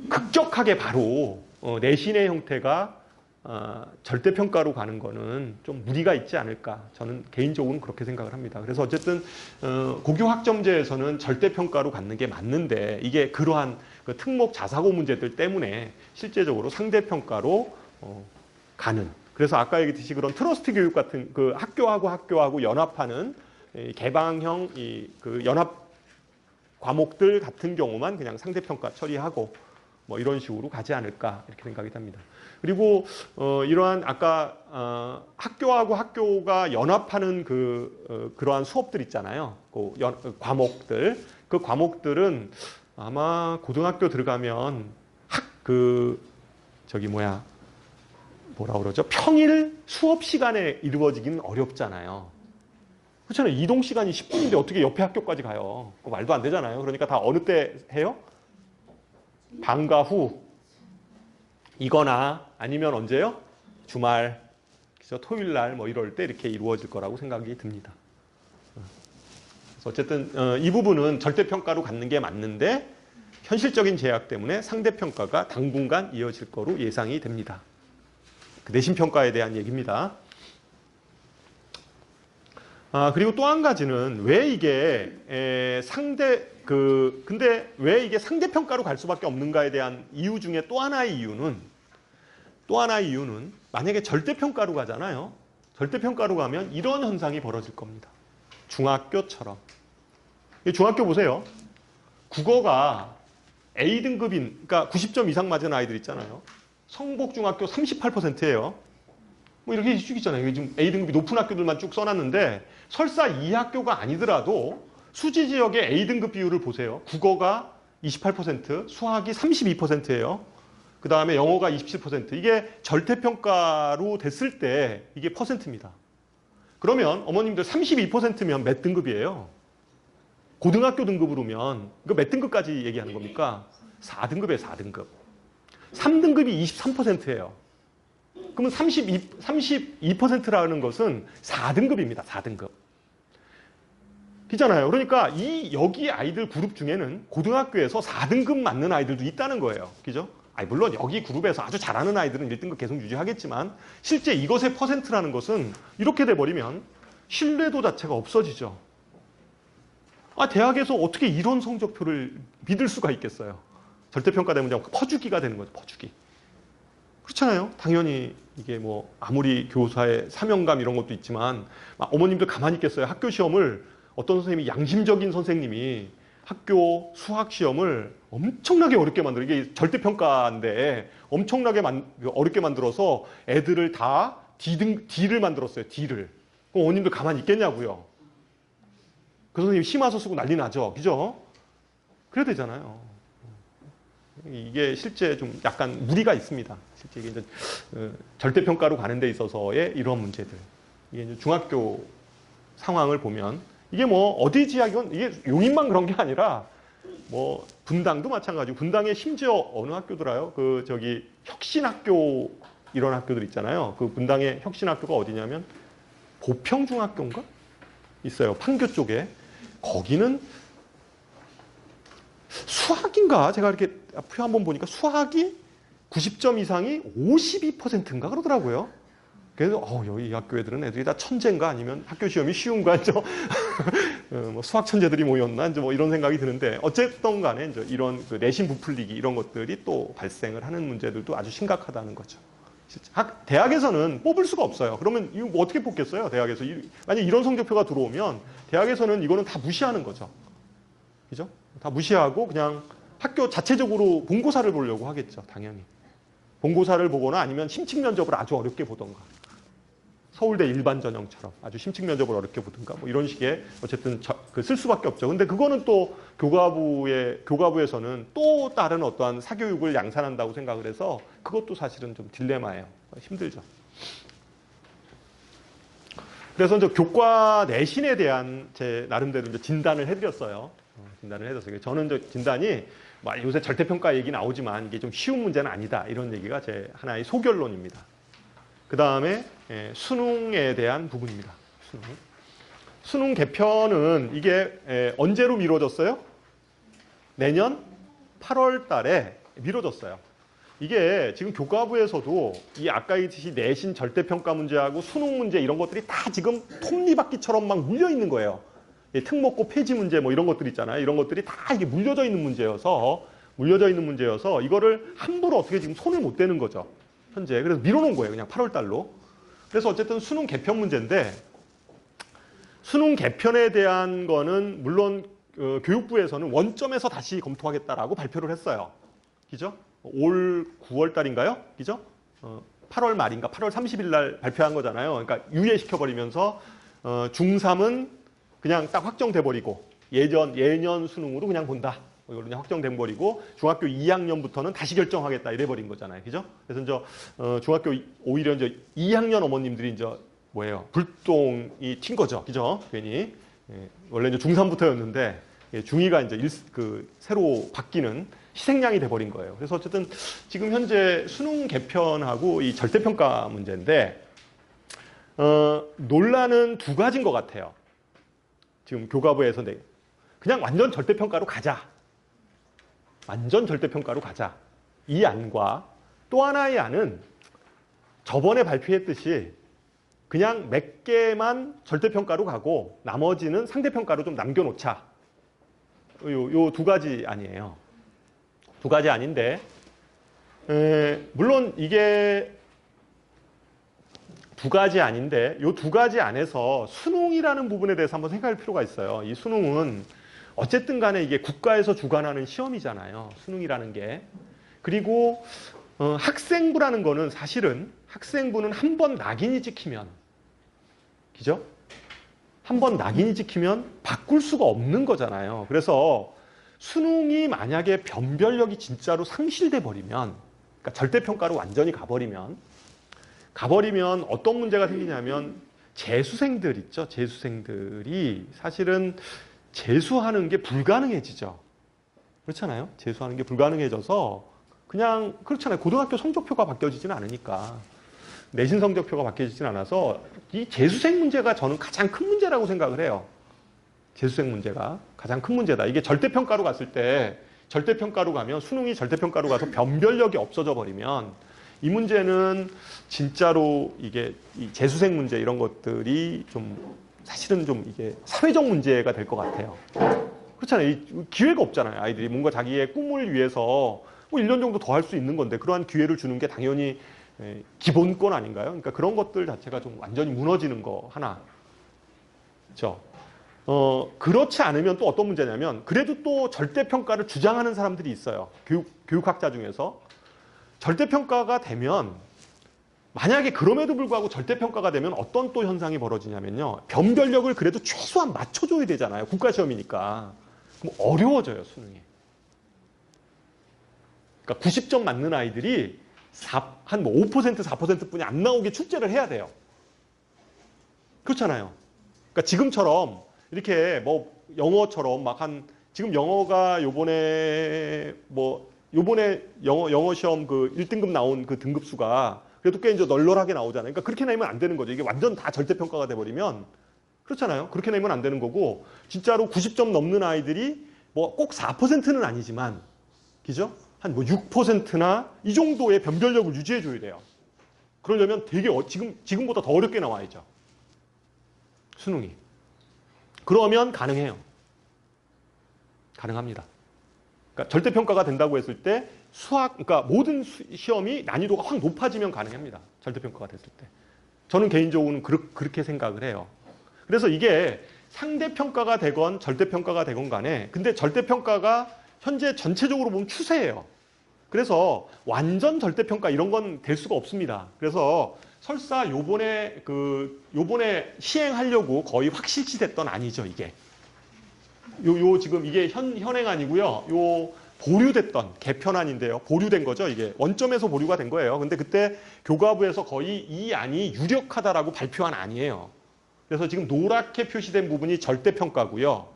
S1: 급격하게 바로 내신의 형태가 절대평가로 가는 거는 좀 무리가 있지 않을까, 저는 개인적으로는 그렇게 생각을 합니다. 그래서 어쨌든 고교학점제에서는 절대평가로 갖는 게 맞는데, 이게 그러한 그 특목 자사고 문제들 때문에 실제적으로 상대평가로 가는, 그래서 아까 얘기했듯이 그런 트러스트 교육 같은 그 학교하고 연합하는 개방형 그 연합 과목들 같은 경우만 그냥 상대평가 처리하고 뭐 이런 식으로 가지 않을까, 이렇게 생각이 됩니다. 그리고 이러한 아까 학교하고 학교가 연합하는 그러한 수업들 있잖아요. 과목들. 그 과목들은 아마 고등학교 들어가면 뭐라 그러죠? 평일 수업 시간에 이루어지기는 어렵잖아요. 그렇잖아요. 이동 시간이 10분인데 어떻게 옆에 학교까지 가요? 말도 안 되잖아요. 그러니까 다 어느 때 해요? 방과 후 이거나 아니면 언제요? 주말, 그죠? 토요일 날 뭐 이럴 때 이렇게 이루어질 거라고 생각이 듭니다. 그래서 어쨌든 이 부분은 절대평가로 갖는 게 맞는데, 현실적인 제약 때문에 상대평가가 당분간 이어질 거로 예상이 됩니다. 그 내신평가에 대한 얘기입니다. 그리고 또 한 가지는 왜 이게 근데 왜 이게 상대평가로 갈 수밖에 없는가에 대한 이유 중에 또 하나의 이유는 만약에 절대평가로 가잖아요. 절대평가로 가면 이런 현상이 벌어질 겁니다. 중학교처럼. 중학교 보세요. 국어가 A등급인, 그러니까 90점 이상 맞은 아이들 있잖아요. 성복중학교 38%예요. 뭐 이렇게 쭉 있잖아요. 지금 A등급이 높은 학교들만 쭉 써놨는데, 설사 이 학교가 아니더라도 수지 지역의 A등급 비율을 보세요. 국어가 28%, 수학이 32%예요. 그 다음에 영어가 27%. 이게 절대평가로 됐을 때 이게 퍼센트입니다. 그러면 어머님들 32%면 몇 등급이에요? 고등학교 등급으로면 이거 몇 등급까지 얘기하는 겁니까? 4등급이에요, 4등급. 3등급이 23%예요. 그러면 32%라는 것은 4등급입니다. 4등급. 그잖아요. 그러니까 여기 아이들 그룹 중에는 고등학교에서 4등급 맞는 아이들도 있다는 거예요. 그죠? 물론 여기 그룹에서 아주 잘하는 아이들은 1등급 계속 유지하겠지만, 실제 이것의 퍼센트라는 것은 이렇게 돼버리면 신뢰도 자체가 없어지죠. 대학에서 어떻게 이런 성적표를 믿을 수가 있겠어요? 절대평가 되면 퍼주기가 되는 거죠. 퍼주기. 그렇잖아요. 당연히 이게 뭐 아무리 교사의 사명감 이런 것도 있지만, 어머님들 가만히 있겠어요? 학교 시험을 어떤 선생님이, 양심적인 선생님이 학교 수학 시험을 엄청나게 어렵게 만들어, 이게 절대평가인데 엄청나게 어렵게 만들어서 애들을 다 D를 만들었어요. D를. 그럼 어머님들 가만히 있겠냐고요. 그 선생님 심화서 쓰고 난리 나죠. 그죠? 그래야 되잖아요. 이게 실제 좀 약간 무리가 있습니다. 실제 이게 이제 절대평가로 가는 데 있어서의 이런 문제들. 이게 이제 중학교 상황을 보면, 이게 뭐 어디 지역이건, 이게 용인만 그런 게 아니라 뭐 분당도 마찬가지고, 분당에 심지어 어느 학교더라요? 혁신학교 이런 학교들 있잖아요. 그 분당의 혁신학교가 어디냐면 보평중학교인가? 있어요. 판교 쪽에. 거기는 수학인가? 제가 이렇게 표 한번 보니까 수학이 90점 이상이 52%인가 그러더라고요. 그래서 여기 이 학교 애들은 애들이 다 천재인가 아니면 학교 시험이 쉬운가 뭐 수학 천재들이 모였나 뭐 이런 생각이 드는데 어쨌든 간에 이제 이런 그 내신 부풀리기 이런 것들이 또 발생을 하는 문제들도 아주 심각하다는 거죠. 대학에서는 뽑을 수가 없어요. 그러면 이거 뭐 어떻게 뽑겠어요? 대학에서 만약 이런 성적표가 들어오면 대학에서는 이거는 다 무시하는 거죠. 그죠? 다 무시하고 그냥 학교 자체적으로 본고사를 보려고 하겠죠. 당연히. 본고사를 보거나 아니면 심층 면접을 아주 어렵게 보던가. 서울대 일반 전형처럼 아주 심층 면접을 어렵게 보든가 뭐 이런 식의 어쨌든 쓸 수밖에 없죠. 근데 그거는 또 교과부에서는 또 다른 어떠한 사교육을 양산한다고 생각을 해서 그것도 사실은 좀 딜레마예요. 힘들죠. 그래서 이제 교과 내신에 대한 제 나름대로 이제 진단을 해드렸어요. 진단을 해드렸어요. 저는 이제 진단이 요새 절대평가 얘기 나오지만 이게 좀 쉬운 문제는 아니다. 이런 얘기가 제 하나의 소결론입니다. 그 다음에 수능에 대한 부분입니다. 수능 개편은 이게 언제로 미뤄졌어요? 내년 8월 달에 미뤄졌어요. 이게 지금 교과부에서도 이 아까 얘기했듯이 내신 절대평가 문제하고 수능 문제 이런 것들이 다 지금 톱니바퀴처럼 막 물려 있는 거예요. 특목고 폐지 문제 뭐 이런 것들 있잖아요. 이런 것들이 다 이게 물려져 있는 문제여서 이거를 함부로 어떻게 지금 손을 못 대는 거죠. 현재. 그래서 밀어놓은 거예요. 그냥 8월 달로. 그래서 어쨌든 수능 개편 문제인데 수능 개편에 대한 거는 물론 교육부에서는 원점에서 다시 검토하겠다라고 발표를 했어요. 그죠? 올 9월 달인가요? 그죠? 8월 말인가 8월 30일 날 발표한 거잖아요. 그러니까 유예시켜버리면서 중3은 그냥 딱 확정돼 버리고 예년 수능으로 그냥 본다. 이걸로 그냥 확정돼 버리고 중학교 2학년부터는 다시 결정하겠다 이래 버린 거잖아요. 그죠? 그래서 이제 중학교 오히려 이제 2학년 어머님들이 이제 불똥이 튄 거죠. 그죠? 괜히. 원래 이제 중3부터였는데 중2가 이제 새로 바뀌는 희생양이 돼 버린 거예요. 그래서 어쨌든 지금 현재 수능 개편하고 이 절대평가 문제인데 논란은 두 가지인 것 같아요. 지금 교과부에서 그냥 완전 절대평가로 가자. 완전 절대평가로 가자. 이 안과 또 하나의 안은 저번에 발표했듯이 그냥 몇 개만 절대평가로 가고 나머지는 상대평가로 좀 남겨놓자. 요 두 가지 안이에요. 두 가지 안인데 물론 이게 두 가지 안인데 요 두 가지 안에서 수능이라는 부분에 대해서 한번 생각할 필요가 있어요. 이 수능은 어쨌든 간에 이게 국가에서 주관하는 시험이잖아요. 수능이라는 게. 그리고 학생부라는 거는 사실은 학생부는 한 번 낙인이 찍히면 그죠? 한 번 낙인이 찍히면 바꿀 수가 없는 거잖아요. 그래서 수능이 만약에 변별력이 진짜로 상실돼 버리면 그러니까 절대평가로 완전히 가버리면 어떤 문제가 생기냐면 재수생들 있죠. 재수생들이 사실은 재수하는 게 불가능해지죠. 그렇잖아요. 재수하는 게 불가능해져서 그냥 그렇잖아요. 고등학교 성적표가 바뀌어지지는 않으니까. 내신 성적표가 바뀌어지지는 않아서 이 재수생 문제가 저는 가장 큰 문제라고 생각을 해요. 재수생 문제가 가장 큰 문제다. 이게 절대평가로 갔을 때 절대평가로 가면 수능이 절대평가로 가서 변별력이 없어져 버리면 이 문제는 진짜로 이게 이 재수생 문제 이런 것들이 좀 사실은 좀 이게 사회적 문제가 될 것 같아요. 그렇잖아요. 기회가 없잖아요. 아이들이 뭔가 자기의 꿈을 위해서 뭐 1년 정도 더 할 수 있는 건데 그러한 기회를 주는 게 당연히 기본권 아닌가요? 그러니까 그런 것들 자체가 좀 완전히 무너지는 거 하나. 그렇죠? 그렇지 않으면 또 어떤 문제냐면 그래도 또 절대평가를 주장하는 사람들이 있어요. 교육학자 중에서. 절대평가가 되면 만약에 그럼에도 불구하고 절대평가가 되면 어떤 또 현상이 벌어지냐면요. 변별력을 그래도 최소한 맞춰줘야 되잖아요. 국가시험이니까. 그럼 어려워져요, 수능이. 그러니까 90점 맞는 아이들이 한 5%, 4%뿐이 안 나오게 출제를 해야 돼요. 그렇잖아요. 그러니까 지금처럼 이렇게 뭐 영어처럼 지금 영어가 요번에 영어 시험 그 1등급 나온 그 등급수가 그래도 꽤 이제 널널하게 나오잖아요. 그러니까 그렇게 내면 안 되는 거죠. 이게 완전 다 절대평가가 돼버리면 그렇잖아요. 그렇게 내면 안 되는 거고 진짜로 90점 넘는 아이들이 뭐 꼭 4%는 아니지만 그죠? 한 뭐 6%나 이 정도의 변별력을 유지해 줘야 돼요. 그러려면 되게 지금보다 더 어렵게 나와야죠. 수능이. 그러면 가능해요. 가능합니다. 그러니까 절대평가가 된다고 했을 때 그러니까 모든 시험이 난이도가 확 높아지면 가능합니다. 절대평가가 됐을 때. 저는 개인적으로는 그렇게 생각을 해요. 그래서 이게 상대평가가 되건 절대평가가 되건 간에 근데 절대평가가 현재 전체적으로 보면 추세예요. 그래서 완전 절대평가 이런 건 될 수가 없습니다. 그래서 설사 요번에 시행하려고 거의 확실시 됐던 아니죠, 이게. 지금 이게 현행 아니고요. 요 보류됐던 개편안인데요. 보류된 거죠, 이게. 원점에서 보류가 된 거예요. 근데 그때 교과부에서 거의 이 안이 유력하다라고 발표한 안이에요. 그래서 지금 노랗게 표시된 부분이 절대평가고요.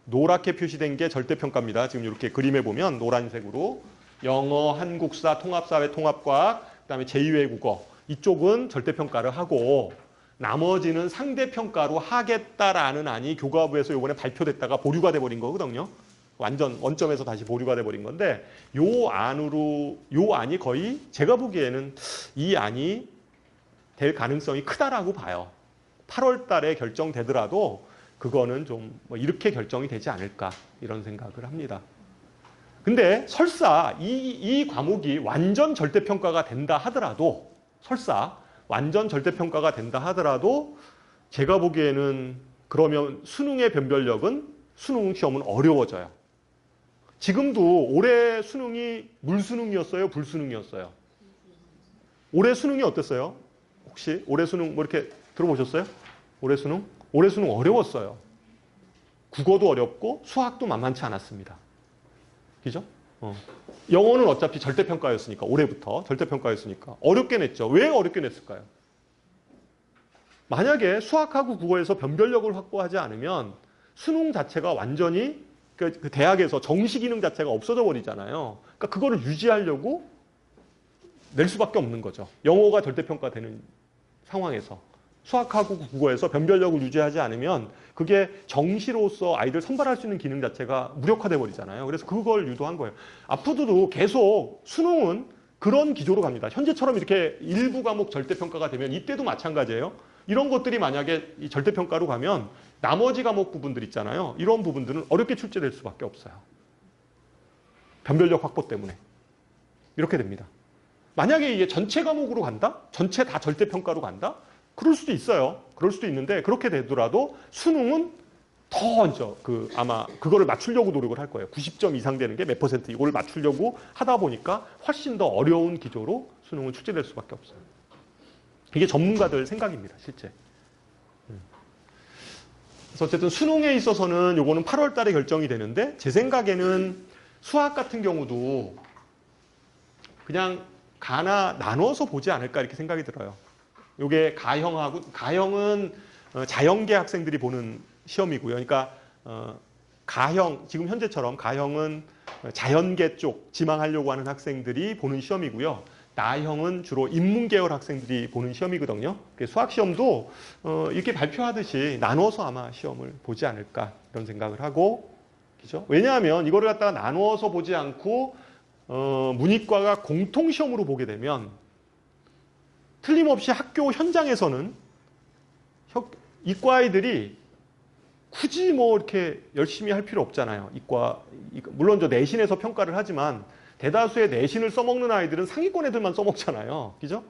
S1: 노랗게 표시된 게 절대평가입니다. 지금 이렇게 그림에 보면 노란색으로 영어, 한국사, 통합사회, 통합과학, 그다음에 제2외국어 이쪽은 절대평가를 하고 나머지는 상대평가로 하겠다라는 안이 교과부에서 이번에 발표됐다가 보류가 돼버린 거거든요. 완전 원점에서 다시 보류가 돼버린 건데 요 안이 거의 제가 보기에는 이 안이 될 가능성이 크다라고 봐요. 8월 달에 결정되더라도 그거는 좀 뭐 이렇게 결정이 되지 않을까 이런 생각을 합니다. 근데 설사 이 과목이 완전 절대평가가 된다 하더라도 완전 절대평가가 된다 하더라도 제가 보기에는 그러면 수능의 변별력은 수능 시험은 어려워져요. 지금도 올해 수능이 물수능이었어요? 불수능이었어요? 올해 수능이 어땠어요? 혹시 올해 수능 뭐 이렇게 들어보셨어요? 올해 수능? 올해 수능 어려웠어요. 국어도 어렵고 수학도 만만치 않았습니다. 그죠? 영어는 어차피 절대평가였으니까 올해부터 절대평가였으니까 어렵게 냈죠. 왜 어렵게 냈을까요? 만약에 수학하고 국어에서 변별력을 확보하지 않으면 수능 자체가 완전히 그 대학에서 정시 기능 자체가 없어져 버리잖아요. 그러니까 그거를 유지하려고 낼 수밖에 없는 거죠. 영어가 절대평가되는 상황에서 수학하고 국어에서 변별력을 유지하지 않으면 그게 정시로서 아이들 선발할 수 있는 기능 자체가 무력화돼 버리잖아요. 그래서 그걸 유도한 거예요. 앞으로도 계속 수능은 그런 기조로 갑니다. 현재처럼 이렇게 일부 과목 절대평가가 되면 이때도 마찬가지예요. 이런 것들이 만약에 이 절대평가로 가면 나머지 과목 부분들 있잖아요. 이런 부분들은 어렵게 출제될 수밖에 없어요. 변별력 확보 때문에. 이렇게 됩니다. 만약에 이게 전체 과목으로 간다? 전체 다 절대평가로 간다? 그럴 수도 있어요. 그럴 수도 있는데 그렇게 되더라도 수능은 더 먼저 아마 그거를 맞추려고 노력을 할 거예요. 90점 이상 되는 게 몇 퍼센트 이걸 맞추려고 하다 보니까 훨씬 더 어려운 기조로 수능은 출제될 수밖에 없어요. 이게 전문가들 생각입니다, 실제. 그래서 어쨌든 수능에 있어서는 요거는 8월 달에 결정이 되는데 제 생각에는 수학 같은 경우도 그냥 가나 나눠서 보지 않을까 이렇게 생각이 들어요. 요게 가형은 자연계 학생들이 보는 시험이고요. 그러니까 지금 현재처럼 가형은 자연계 쪽 지망하려고 하는 학생들이 보는 시험이고요. 나형은 주로 인문계열 학생들이 보는 시험이거든요. 수학 시험도 이렇게 발표하듯이 나눠서 아마 시험을 보지 않을까 이런 생각을 하고, 그죠? 왜냐하면 이거를 갖다가 나누어서 보지 않고 문이과가 공통 시험으로 보게 되면 틀림없이 학교 현장에서는 이과 아이들이 굳이 뭐 이렇게 열심히 할 필요 없잖아요. 물론 저 내신에서 평가를 하지만 대다수의 내신을 써먹는 아이들은 상위권 애들만 써먹잖아요. 그죠?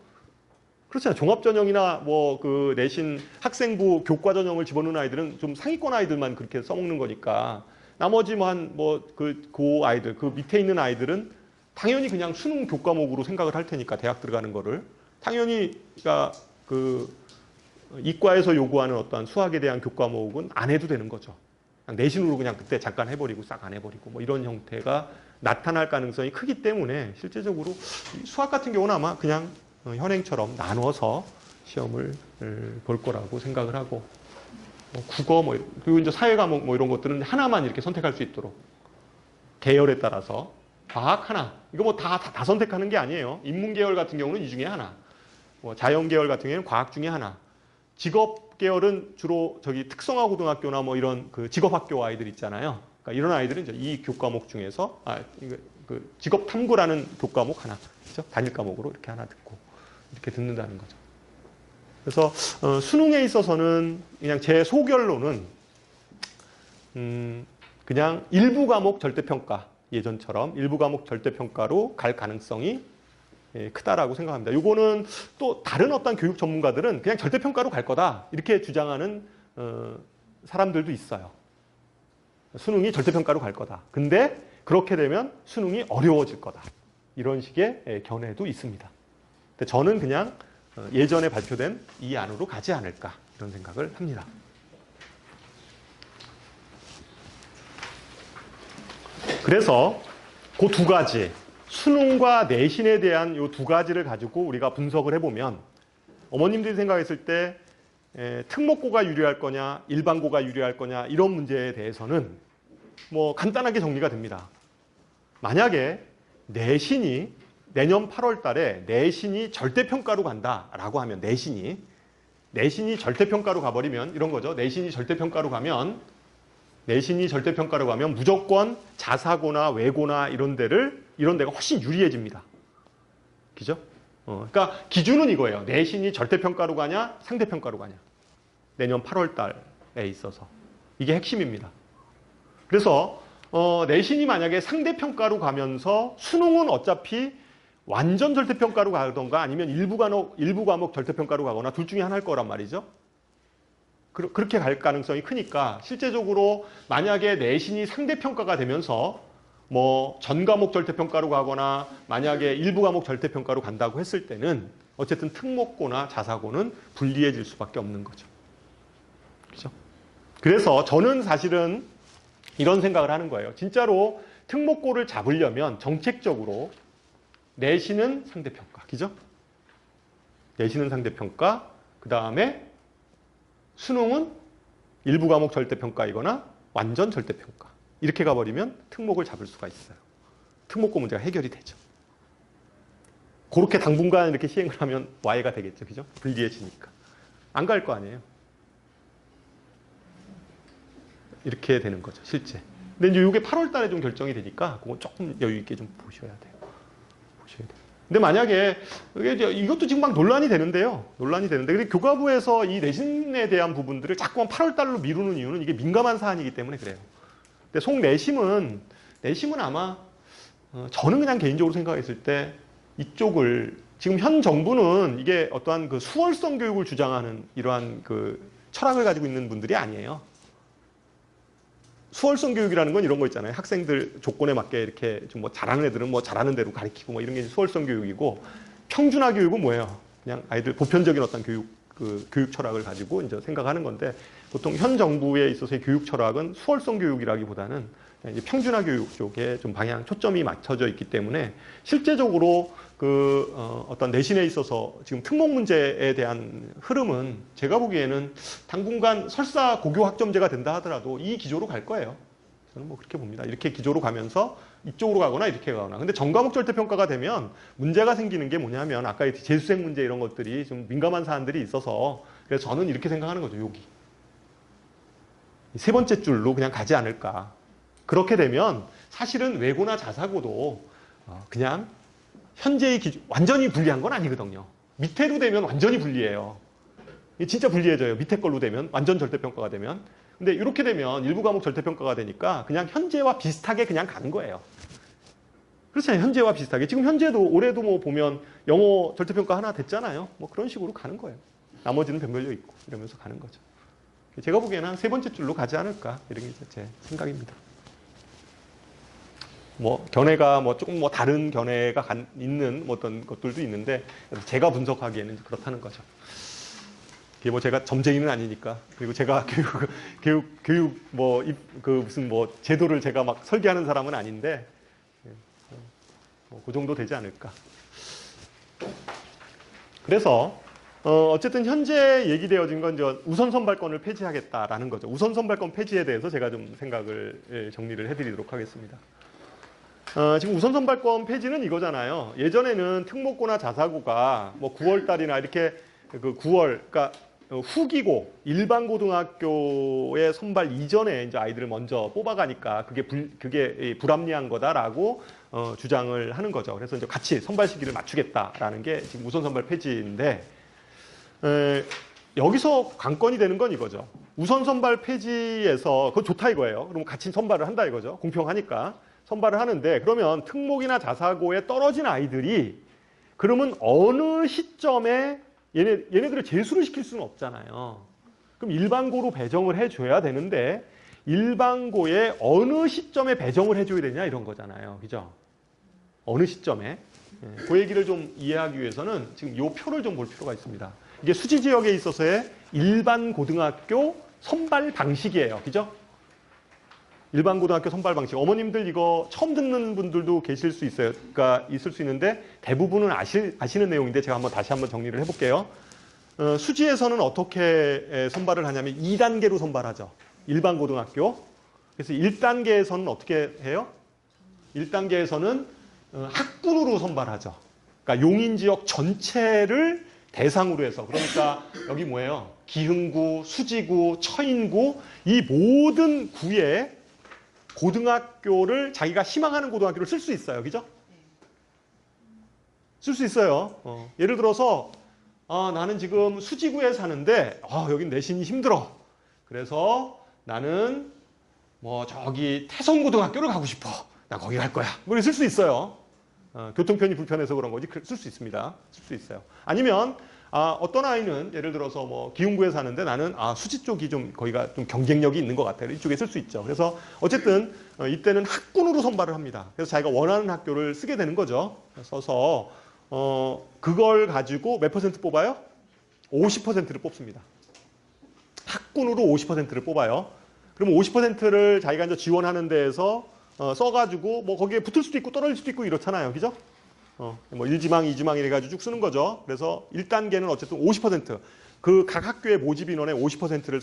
S1: 그렇잖아요. 종합전형이나 뭐 그 내신 학생부 교과 전형을 집어넣는 아이들은 좀 상위권 아이들만 그렇게 써먹는 거니까 나머지 그 아이들, 그 밑에 있는 아이들은 당연히 그냥 수능 교과목으로 생각을 할 테니까 대학 들어가는 거를 당연히 그러니까 이과에서 요구하는 어떠한 수학에 대한 교과목은 안 해도 되는 거죠. 그냥 내신으로 그냥 그때 잠깐 해버리고 싹 안 해버리고 뭐 이런 형태가 나타날 가능성이 크기 때문에 실제적으로 수학 같은 경우는 아마 그냥 현행처럼 나눠서 시험을 볼 거라고 생각을 하고 국어 그리고 이제 사회 과목 이런 것들은 하나만 이렇게 선택할 수 있도록 계열에 따라서 과학 하나 이거 뭐 다 선택하는 게 아니에요. 인문계열 같은 경우는 이 중에 하나, 자연계열 같은 경우는 과학 중에 하나. 직업 계열은 주로 특성화 고등학교나 뭐 이런 그 직업학교 아이들 있잖아요. 그러니까 이런 아이들은 이제 이 교과목 중에서 직업 탐구라는 교과목 하나, 그렇죠? 단일 과목으로 이렇게 하나 듣고 이렇게 듣는다는 거죠. 그래서 수능에 있어서는 그냥 제 소결론은 그냥 일부 과목 절대평가, 예전처럼 일부 과목 절대평가로 갈 가능성이 크다라고 생각합니다. 이거는 또 다른 어떤 교육 전문가들은 그냥 절대평가로 갈 거다 이렇게 주장하는 사람들도 있어요. 수능이 절대평가로 갈 거다. 근데 그렇게 되면 수능이 어려워질 거다. 이런 식의 견해도 있습니다. 근데 저는 그냥 예전에 발표된 이 안으로 가지 않을까 이런 생각을 합니다. 그래서 그 두 가지, 수능과 내신에 대한 이 두 가지를 가지고 우리가 분석을 해보면 어머님들이 생각했을 때 특목고가 유리할 거냐, 일반고가 유리할 거냐 이런 문제에 대해서는 뭐 간단하게 정리가 됩니다. 만약에 내신이 내년 8월 달에 내신이 절대평가로 간다라고 하면 내신이 절대평가로 가버리면 이런 거죠. 내신이 절대평가로 가면 무조건 자사고나 외고나 이런 데가 훨씬 유리해집니다. 그죠? 그러니까 기준은 이거예요. 내신이 절대평가로 가냐, 상대평가로 가냐. 내년 8월 달에 있어서. 이게 핵심입니다. 그래서 내신이 만약에 상대평가로 가면서 수능은 어차피 완전 절대평가로 가던가 아니면 일부 과목 절대평가로 가거나 둘 중에 하나일 거란 말이죠. 그렇게 갈 가능성이 크니까 실제적으로 만약에 내신이 상대평가가 되면서 뭐 전 과목 절대평가로 가거나 만약에 일부 과목 절대평가로 간다고 했을 때는 어쨌든 특목고나 자사고는 불리해질 수밖에 없는 거죠. 그렇죠? 그래서 저는 사실은 이런 생각을 하는 거예요. 진짜로 특목고를 잡으려면 정책적으로 내신은 상대평가, 그죠? 내신은 상대평가, 그 다음에 수능은 일부 과목 절대평가이거나 완전 절대평가. 이렇게 가버리면 특목을 잡을 수가 있어요. 특목고 문제가 해결이 되죠. 그렇게 당분간 이렇게 시행을 하면 와해가 되겠죠, 그죠? 불리해지니까. 안 갈 거 아니에요. 이렇게 되는 거죠, 실제. 근데 이제 이게 8월 달에 좀 결정이 되니까 그건 조금 여유 있게 좀 보셔야 돼요. 근데 만약에 이것도 지금 막 논란이 되는데요. 근데 교과부에서 이 내신에 대한 부분들을 자꾸만 8월 달로 미루는 이유는 이게 민감한 사안이기 때문에 그래요. 근데 내심은 아마 저는 그냥 개인적으로 생각했을 때 이쪽을 지금 현 정부는 이게 어떠한 그 수월성 교육을 주장하는 이러한 그 철학을 가지고 있는 분들이 아니에요. 수월성 교육이라는 건 이런 거 있잖아요. 학생들 조건에 맞게 이렇게 좀 뭐 잘하는 애들은 뭐 잘하는 대로 가르치고 뭐 이런 게 수월성 교육이고, 평준화 교육은 뭐예요? 그냥 아이들 보편적인 어떤 교육 철학을 가지고 이제 생각하는 건데, 보통 현 정부에 있어서의 교육 철학은 수월성 교육이라기보다는 이제 평준화 교육 쪽에 좀 초점이 맞춰져 있기 때문에 실제적으로 어떤 내신에 있어서 지금 특목 문제에 대한 흐름은 제가 보기에는 당분간 설사 고교 학점제가 된다 하더라도 이 기조로 갈 거예요. 저는 뭐 그렇게 봅니다. 이렇게 기조로 가면서 이쪽으로 가거나 이렇게 가거나. 근데 전과목 절대평가가 되면 문제가 생기는 게 뭐냐면 아까 재수생 문제 이런 것들이 좀 민감한 사안들이 있어서, 그래서 저는 이렇게 생각하는 거죠. 여기. 세 번째 줄로 그냥 가지 않을까. 그렇게 되면 사실은 외고나 자사고도 그냥 현재의 기준, 완전히 불리한 건 아니거든요. 밑에로 되면 완전히 불리해요. 진짜 불리해져요. 밑에 걸로 되면, 완전 절대평가가 되면. 근데 이렇게 되면 일부 과목 절대평가가 되니까 그냥 현재와 비슷하게 그냥 가는 거예요. 그렇잖아요. 현재와 비슷하게. 지금 현재도 올해도 뭐 보면 영어 절대평가 하나 됐잖아요. 뭐 그런 식으로 가는 거예요. 나머지는 변별력 있고 이러면서 가는 거죠. 제가 보기에는 한 세 번째 줄로 가지 않을까, 이런 게 제 생각입니다. 뭐 견해가 조금 다른 견해가 있는 어떤 것들도 있는데, 제가 분석하기에는 그렇다는 거죠. 이게 제가 점쟁이는 아니니까, 그리고 제가 교육 무슨 제도를 제가 막 설계하는 사람은 아닌데, 그 정도 되지 않을까. 그래서 어쨌든 현재 얘기되어진 건 이제 우선 선발권을 폐지하겠다라는 거죠. 우선 선발권 폐지에 대해서 제가 좀 생각을 정리를 해드리도록 하겠습니다. 지금 우선 선발권 폐지는 이거잖아요. 예전에는 특목고나 자사고가 9월 달이나 이렇게 9월, 그러니까 후기고 일반 고등학교의 선발 이전에 이제 아이들을 먼저 뽑아가니까 그게 불합리한 거다라고 주장을 하는 거죠. 그래서 이제 같이 선발 시기를 맞추겠다라는 게 지금 우선 선발 폐지인데 여기서 관건이 되는 건 이거죠. 우선 선발 폐지에서 그거 좋다 이거예요. 그럼 같이 선발을 한다 이거죠. 공평하니까 선발을 하는데 그러면 특목이나 자사고에 떨어진 아이들이 그러면 어느 시점에 얘네들을 재수를 시킬 수는 없잖아요. 그럼 일반고로 배정을 해줘야 되는데 일반고에 어느 시점에 배정을 해줘야 되냐 이런 거잖아요. 그죠? 어느 시점에. 그 얘기를 좀 이해하기 위해서는 지금 이 표를 좀 볼 필요가 있습니다. 이게 수지 지역에 있어서의 일반 고등학교 선발 방식이에요. 그죠? 일반 고등학교 선발 방식. 어머님들 이거 처음 듣는 분들도 계실 수 있어요. 그러니까 있을 수 있는데 대부분은 아시는 내용인데 제가 다시 한번 정리를 해볼게요. 수지에서는 어떻게 선발을 하냐면 2단계로 선발하죠. 일반 고등학교. 그래서 1단계에서는 어떻게 해요? 1단계에서는 학군으로 선발하죠. 그러니까 용인 지역 전체를 대상으로 해서 그러니까 여기 뭐예요? 기흥구, 수지구, 처인구 이 모든 구에 고등학교를 자기가 희망하는 고등학교를 쓸 수 있어요. 그죠? 쓸 수 있어요. 예를 들어서 나는 지금 수지구에 사는데 여긴 내신이 힘들어. 그래서 나는 뭐 저기 태성고등학교를 가고 싶어. 나 거기 갈 거야. 그걸 쓸 수 있어요. 교통편이 불편해서 그런 거지 쓸 수 있습니다. 쓸 수 있어요. 아니면 어떤 아이는 예를 들어서 뭐 기흥구에 사는데 나는 수지 쪽이 좀 거기가 좀 경쟁력이 있는 것 같아요. 이쪽에 쓸 수 있죠. 그래서 어쨌든 이때는 학군으로 선발을 합니다. 그래서 자기가 원하는 학교를 쓰게 되는 거죠. 써서 그걸 가지고 몇 퍼센트 뽑아요? 50%를 뽑습니다. 학군으로 50%를 뽑아요. 그러면 50%를 자기가 이제 지원하는 데에서 써가지고 뭐 거기에 붙을 수도 있고 떨어질 수도 있고 이렇잖아요. 그죠? 뭐 1지망, 2지망 이래가지고 쭉 쓰는 거죠. 그래서 1단계는 어쨌든 50% 그 각 학교의 모집 인원의 50%를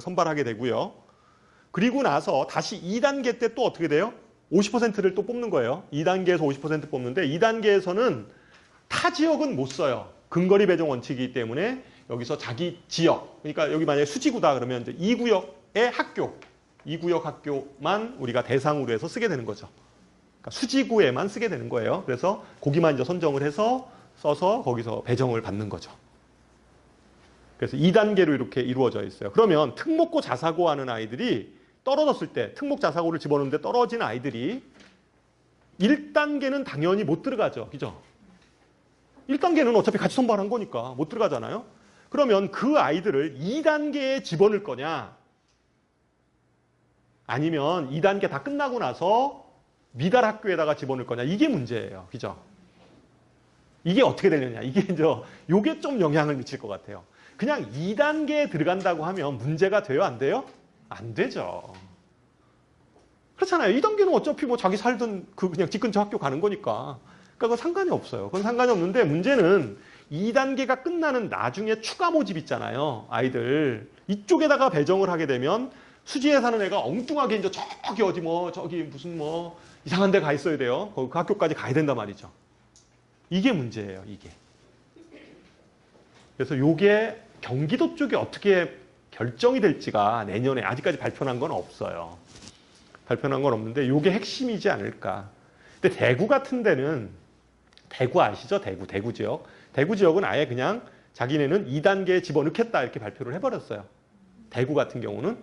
S1: 선발하게 되고요. 그리고 나서 다시 2단계 때 또 어떻게 돼요? 50%를 또 뽑는 거예요. 2단계에서 50% 뽑는데 2단계에서는 타 지역은 못 써요. 근거리 배정 원칙이기 때문에 여기서 자기 지역, 그러니까 여기 만약에 수지구다 그러면 이제 2구역의 학교, 2구역 학교만 우리가 대상으로 해서 쓰게 되는 거죠. 그러니까 수지구에만 쓰게 되는 거예요. 그래서 거기만 이제 선정을 해서 써서 거기서 배정을 받는 거죠. 그래서 2단계로 이렇게 이루어져 있어요. 그러면 특목고 자사고 하는 아이들이 떨어졌을 때 특목 자사고를 집어넣는데 떨어진 아이들이 1단계는 당연히 못 들어가죠. 그죠? 1단계는 어차피 같이 선발한 거니까 못 들어가잖아요. 그러면 그 아이들을 2단계에 집어넣을 거냐? 아니면 2단계 다 끝나고 나서 미달 학교에다가 집어넣을 거냐? 이게 문제예요. 그죠? 이게 어떻게 되느냐? 이게 좀 영향을 미칠 것 같아요. 그냥 2단계에 들어간다고 하면 문제가 돼요? 안 돼요? 안 되죠. 그렇잖아요. 2단계는 어차피 뭐 자기 살던 그냥 집 근처 학교 가는 거니까. 그러니까 그건 상관이 없어요. 그건 상관이 없는데 문제는 2단계가 끝나는 나중에 추가 모집 있잖아요. 아이들. 이쪽에다가 배정을 하게 되면 수지에 사는 애가 엉뚱하게 이제 저기 어디 뭐 저기 무슨 뭐 이상한 데 가 있어야 돼요. 그 학교까지 가야 된단 말이죠. 이게 문제예요. 이게. 그래서 이게 경기도 쪽에 어떻게 결정이 될지가 내년에 아직까지 발표난 건 없어요. 발표난 건 없는데 이게 핵심이지 않을까. 근데 대구 같은 데는 대구 아시죠? 대구 지역. 대구 지역은 아예 그냥 자기네는 2단계에 집어넣겠다 이렇게 발표를 해버렸어요. 대구 같은 경우는.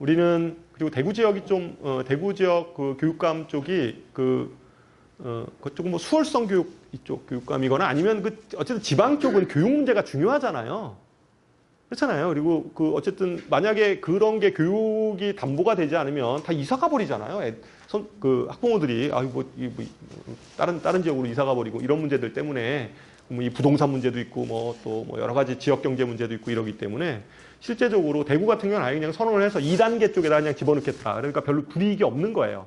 S1: 우리는 그리고 대구 지역이 좀 대구 지역 그 교육감 쪽이 그쪽은 뭐 수월성 교육 이쪽 교육감이거나 아니면 어쨌든 지방 쪽은 교육 문제가 중요하잖아요. 그렇잖아요. 그리고 어쨌든 만약에 그런 게 교육이 담보가 되지 않으면 다 이사 가버리잖아요. 학부모들이 다른 지역으로 이사 가버리고 이런 문제들 때문에 이 부동산 문제도 있고 또 여러 가지 지역 경제 문제도 있고 이러기 때문에 실제적으로 대구 같은 경우는 아예 그냥 선언을 해서 2단계 쪽에다 그냥 집어넣겠다. 그러니까 별로 불이익이 없는 거예요.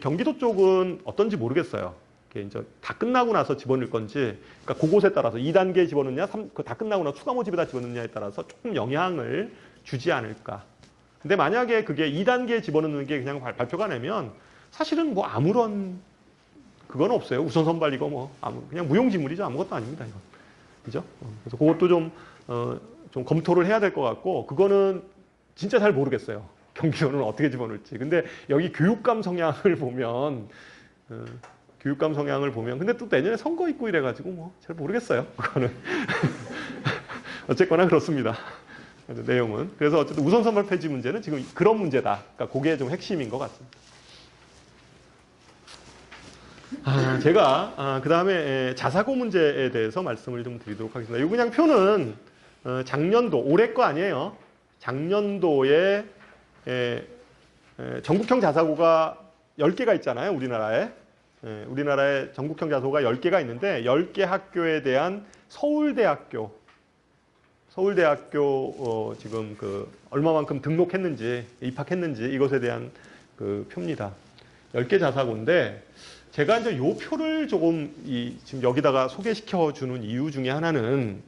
S1: 경기도 쪽은 어떤지 모르겠어요. 이제 다 끝나고 나서 집어넣을 건지, 그러니까 그곳에 따라서 2단계에 집어넣느냐, 다 끝나고 나서 추가 모집에다 집어넣느냐에 따라서 조금 영향을 주지 않을까. 근데 만약에 그게 2단계에 집어넣는 게 그냥 발표가 나면 사실은 뭐 아무런 그건 없어요. 우선 선발 이거 그냥 무용지물이죠. 아무것도 아닙니다. 이건. 그죠? 그래서 그것도 좀 검토를 해야 될 것 같고, 그거는 진짜 잘 모르겠어요. 경기도는 어떻게 집어넣을지. 근데 여기 교육감 성향을 보면 교육감 성향을 보면 근데 또 내년에 선거 있고 이래가지고 뭐 잘 모르겠어요. 그거는 어쨌거나 그렇습니다. 내용은 그래서 어쨌든 우선 선발 폐지 문제는 지금 그런 문제다. 그러니까 그게 좀 핵심인 것 같습니다. 제가 그 다음에 자사고 문제에 대해서 말씀을 좀 드리도록 하겠습니다. 이 그냥 표는 작년도 올해 거 아니에요. 작년도에 전국형 자사고가 10개가 있잖아요. 우리나라에. 우리나라에 전국형 자사고가 10개가 있는데 10개 학교에 대한 서울대학교 지금 그 얼마만큼 등록했는지 입학했는지 이것에 대한 그 표입니다. 10개 자사고인데 제가 이제 요 표를 조금 지금 여기다가 소개시켜 주는 이유 중에 하나는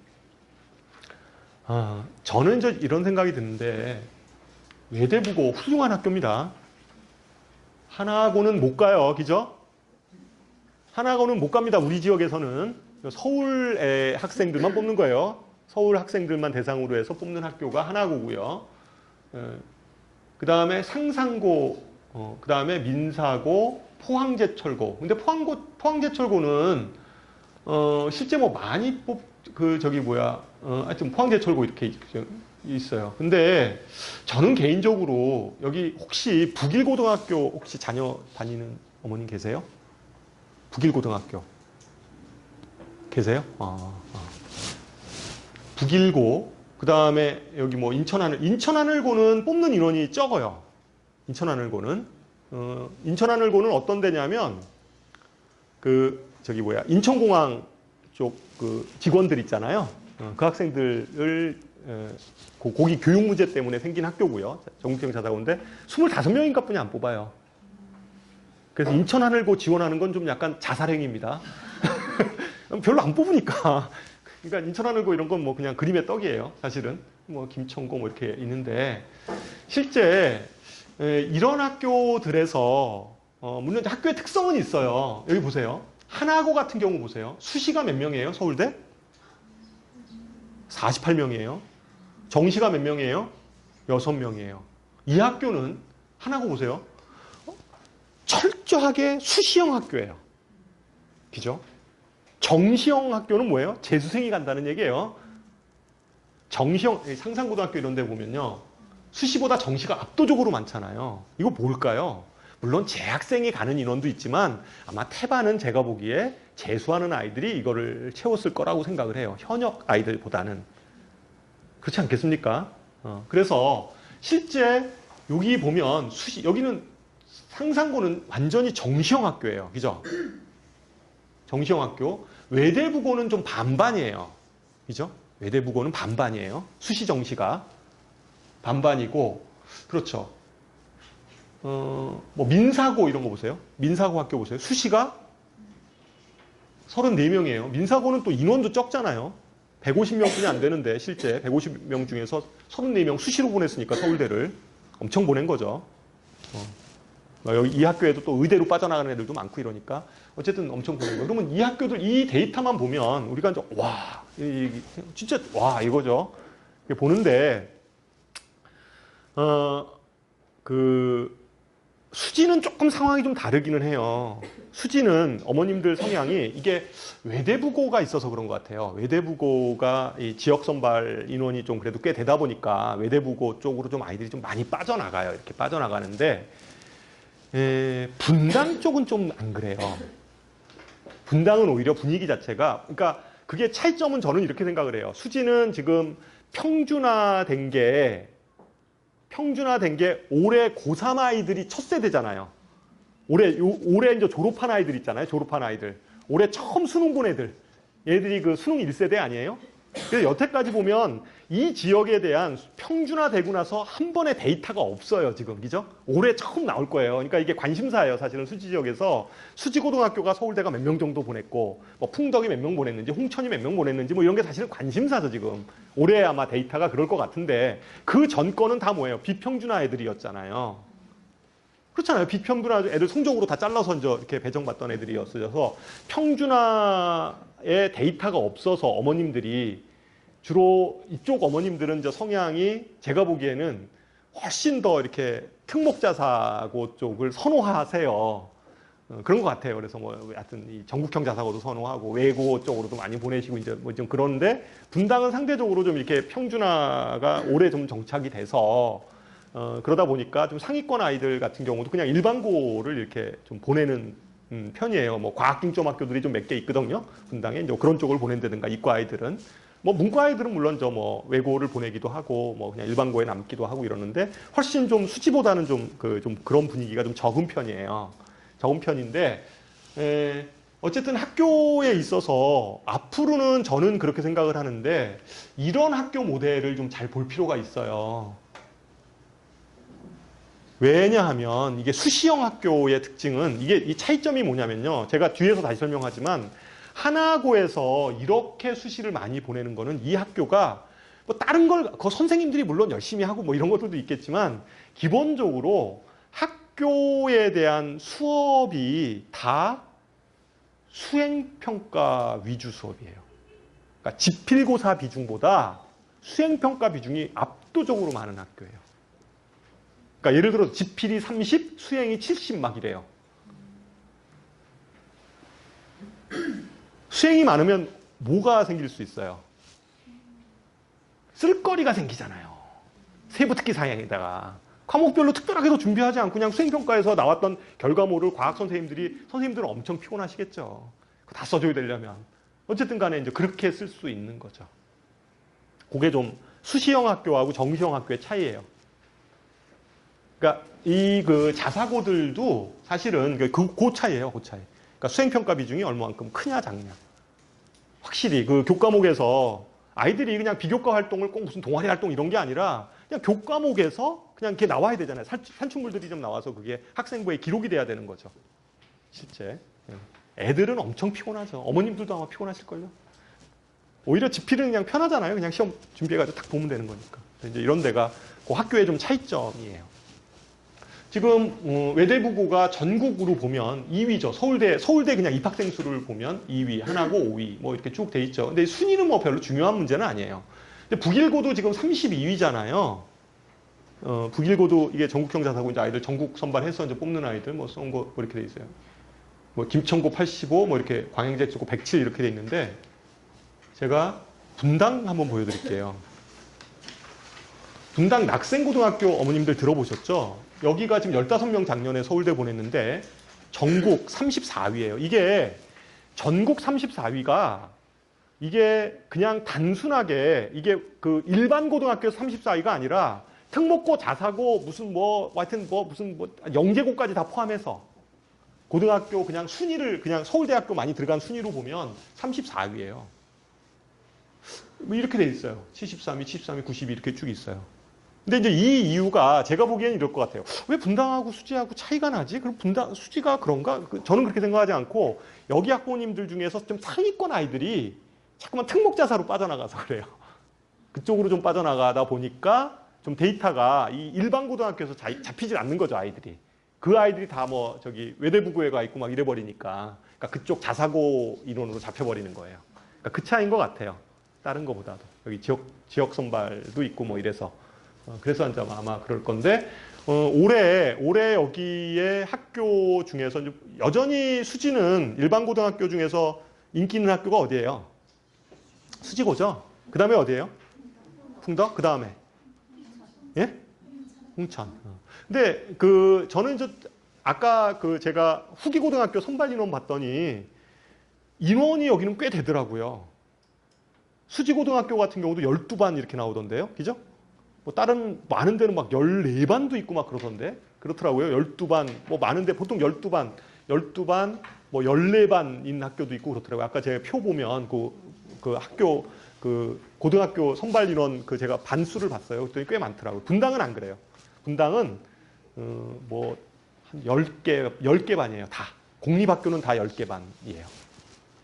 S1: 저는 이제 이런 생각이 드는데 외대부고 훌륭한 학교입니다. 하나고는 못 가요. 그죠? 하나고는 못 갑니다. 우리 지역에서는 서울의 학생들만 뽑는 거예요. 서울 학생들만 대상으로 해서 뽑는 학교가 하나고고요. 그 다음에 상산고, 그 다음에 민사고, 포항제철고. 근데 포항제철고는 실제 뭐 많이 하여튼 포항제철고 이렇게 있어요. 근데 저는 개인적으로 여기 혹시 북일고등학교 혹시 자녀 다니는 어머님 계세요? 북일고등학교 계세요? 북일고, 그 다음에 여기 뭐 인천하늘고는 뽑는 인원이 적어요. 인천하늘고는 어떤 데냐면 인천공항 쪽 그 직원들 있잖아요. 그 학생들을 거기 교육 문제 때문에 생긴 학교고요. 전국형 자사고인데 25명인가 뿐이 안 뽑아요. 그래서 인천하늘고 지원하는 건 좀 약간 자살행위입니다. 별로 안 뽑으니까. 그러니까 인천하늘고 이런 건 뭐 그냥 그림의 떡이에요. 사실은 뭐 김천고 뭐 이렇게 있는데 실제 이런 학교들에서 물론 학교의 특성은 있어요. 여기 보세요. 하나고 같은 경우 보세요. 수시가 몇 명이에요? 서울대? 48명이에요. 정시가 몇 명이에요? 6명이에요. 이 학교는 하나고 보세요. 철저하게 수시형 학교예요. 그죠? 정시형 학교는 뭐예요? 재수생이 간다는 얘기예요. 정시형, 상산고등학교 이런 데 보면요. 수시보다 정시가 압도적으로 많잖아요. 이거 뭘까요? 물론 재학생이 가는 인원도 있지만 아마 태반은 제가 보기에 재수하는 아이들이 이거를 채웠을 거라고 생각을 해요. 현역 아이들보다는. 그렇지 않겠습니까? 그래서 실제 여기 보면 여기는 상산고는 완전히 정시형 학교예요. 그죠? 정시형 학교. 외대부고는 좀 반반이에요. 그죠? 외대부고는 반반이에요. 수시 정시가 반반이고, 그렇죠. 뭐 민사고 이런 거 보세요. 민사고 학교 보세요. 수시가 34명이에요. 민사고는 또 인원도 적잖아요. 150명뿐이 안 되는데 실제 150명 중에서 34명 수시로 보냈으니까 서울대를 엄청 보낸 거죠. 여기 이 학교에도 또 의대로 빠져나가는 애들도 많고 이러니까 어쨌든 엄청 보낸 거예요. 그러면 이 학교들 이 데이터만 보면 우리가 이제 진짜 이거죠. 보는데 수지는 조금 상황이 좀 다르기는 해요. 수지는 어머님들 성향이 이게 외대부고가 있어서 그런 것 같아요. 외대부고가 이 지역 선발 인원이 좀 그래도 꽤 되다 보니까 외대부고 쪽으로 좀 아이들이 좀 많이 빠져나가요. 이렇게 빠져나가는데 분당 쪽은 좀 안 그래요. 분당은 오히려 분위기 자체가 그러니까 그게 차이점은 저는 이렇게 생각을 해요. 수지는 지금 평준화된 게 올해 고3 아이들이 첫 세대잖아요. 올해 이제 졸업한 아이들 있잖아요. 졸업한 아이들. 올해 처음 수능 본 애들. 얘들이 그 수능 1세대 아니에요? 그래서 여태까지 보면 이 지역에 대한 평준화되고 나서 한 번의 데이터가 없어요. 지금. 그죠? 올해 처음 나올 거예요. 그러니까 이게 관심사예요. 사실은 수지 지역에서 수지고등학교가 서울대가 몇 명 정도 보냈고 뭐 풍덕이 몇 명 보냈는지 홍천이 몇 명 보냈는지 뭐 이런 게 사실은 관심사죠. 지금. 올해 아마 데이터가 그럴 것 같은데 그 전 거는 다 뭐예요? 비평준화 애들이었잖아요. 그렇잖아요. 비평준화 애들 성적으로 다 잘라서 이제 이렇게 배정받던 애들이었어서 평준화의 데이터가 없어서 어머님들이 주로 이쪽 어머님들은 이제 성향이 제가 보기에는 훨씬 더 이렇게 특목자사고 쪽을 선호하세요. 그런 것 같아요. 그래서 뭐 하여튼 이 전국형 자사고도 선호하고 외고 쪽으로도 많이 보내시고 이제 뭐 좀 그런데 분당은 상대적으로 좀 이렇게 평준화가 오래 좀 정착이 돼서 그러다 보니까 좀 상위권 아이들 같은 경우도 그냥 일반고를 이렇게 좀 보내는 편이에요. 뭐 과학 중점 학교들이 좀 몇 개 있거든요. 분당에 이제 그런 쪽을 보낸다든가 이과 아이들은 뭐 문과 아이들은 물론 저 뭐 외고를 보내기도 하고 뭐 그냥 일반고에 남기도 하고 이러는데 훨씬 좀 수지보다는 좀 그런 분위기가 좀 적은 편이에요. 적은 편인데 어쨌든 학교에 있어서 앞으로는 저는 그렇게 생각을 하는데 이런 학교 모델을 좀 잘 볼 필요가 있어요. 왜냐하면 이게 수시형 학교의 특징은 이게 이 차이점이 뭐냐면요. 제가 뒤에서 다시 설명하지만 하나고에서 이렇게 수시를 많이 보내는 거는 이 학교가 뭐 다른 걸 그 선생님들이 물론 열심히 하고 뭐 이런 것들도 있겠지만 기본적으로 학교에 대한 수업이 다 수행평가 위주 수업이에요. 그러니까 지필고사 비중보다 수행평가 비중이 압도적으로 많은 학교예요. 그러니까 예를 들어 지필이 30, 수행이 70 막 이래요. 수행이 많으면 뭐가 생길 수 있어요? 쓸거리가 생기잖아요. 세부특기 사양에다가. 과목별로 특별하게도 준비하지 않고 그냥 수행평가에서 나왔던 결과물을 과학 선생님들은 엄청 피곤하시겠죠. 그거 다 써줘야 되려면. 어쨌든 간에 이제 그렇게 쓸 수 있는 거죠. 그게 좀 수시형 학교하고 정시형 학교의 차이예요. 그러니까 이 그 자사고들도 사실은 그 차이예요. 그 차이. 그러니까 수행평가 비중이 얼마만큼 크냐 작냐. 확실히 그 교과목에서 아이들이 그냥 비교과 활동을 꼭 무슨 동아리 활동 이런 게 아니라 그냥 교과목에서 그냥 이렇게 나와야 되잖아요. 산출물들이 좀 나와서 그게 학생부에 기록이 돼야 되는 거죠. 실제. 애들은 엄청 피곤하죠. 어머님들도 아마 피곤하실걸요. 오히려 지필은 그냥 편하잖아요. 그냥 시험 준비해가지고 딱 보면 되는 거니까. 이제 이런 데가 그 학교의 좀 차이점이에요. 지금 외대부고가 전국으로 보면 2위죠. 서울대 그냥 입학생 수를 보면 2위, 하나고 5위 뭐 이렇게 쭉 돼 있죠. 근데 순위는 뭐 별로 중요한 문제는 아니에요. 근데 북일고도 지금 32위잖아요. 북일고도 이게 전국형 자사고 이제 아이들 전국 선발해서 이제 뽑는 아이들 뭐 쏜 거 뭐 이렇게 돼 있어요. 뭐 김천고 85, 뭐 이렇게 광양제주고 107 이렇게 돼 있는데 제가 분당 한번 보여드릴게요. 분당 낙생고등학교 어머님들 들어보셨죠? 여기가 지금 15명 작년에 서울대 보냈는데 전국 34위예요. 이게 전국 34위가 이게 그냥 단순하게 이게 그 일반 고등학교에서 34위가 아니라 특목고, 자사고, 무슨 뭐 하여튼 뭐 무슨 뭐 영재고까지 다 포함해서 고등학교 그냥 순위를 그냥 서울대학교 많이 들어간 순위로 보면 34위예요. 뭐 이렇게 돼 있어요. 73위, 73위, 92 이렇게 쭉 있어요. 근데 이제 이 이유가 제가 보기에는 이럴 것 같아요. 왜 분당하고 수지하고 차이가 나지? 그럼 수지가 그런가? 저는 그렇게 생각하지 않고 여기 학부모님들 중에서 좀 상위권 아이들이 자꾸만 특목자사로 빠져나가서 그래요. 그쪽으로 좀 빠져나가다 보니까 좀 데이터가 이 일반 고등학교에서 잡히질 않는 거죠, 아이들이. 그 아이들이 다 뭐 저기 외대부고에 가 있고 막 이래버리니까 그러니까 그쪽 자사고 이론으로 잡혀버리는 거예요. 그러니까 그 차이인 것 같아요. 다른 거보다도. 여기 지역 선발도 있고 뭐 이래서. 그래서 아마 그럴 건데 올해 여기에 학교 중에서 여전히 수지는 일반 고등학교 중에서 인기 있는 학교가 어디예요? 수지고죠. 그 다음에 어디예요? 풍덕. 그 다음에 예? 홍천. 근데 저는 아까 제가 후기 고등학교 선발 인원 봤더니 인원이 여기는 꽤 되더라고요. 수지 고등학교 같은 경우도 12반 이렇게 나오던데요, 그죠? 뭐 다른 많은 데는 막 14반도 있고 막 그러던데 그렇더라고요. 12반 뭐 많은데 보통 12반 뭐 14반인 학교도 있고 그렇더라고요. 아까 제가 표 보면 그 학교 고등학교 선발 인원 제가 반수를 봤어요. 그랬더니 꽤 많더라고요. 분당은 안 그래요. 분당은 뭐 한 10개 반이에요. 다. 공립학교는 다 10개 반이에요.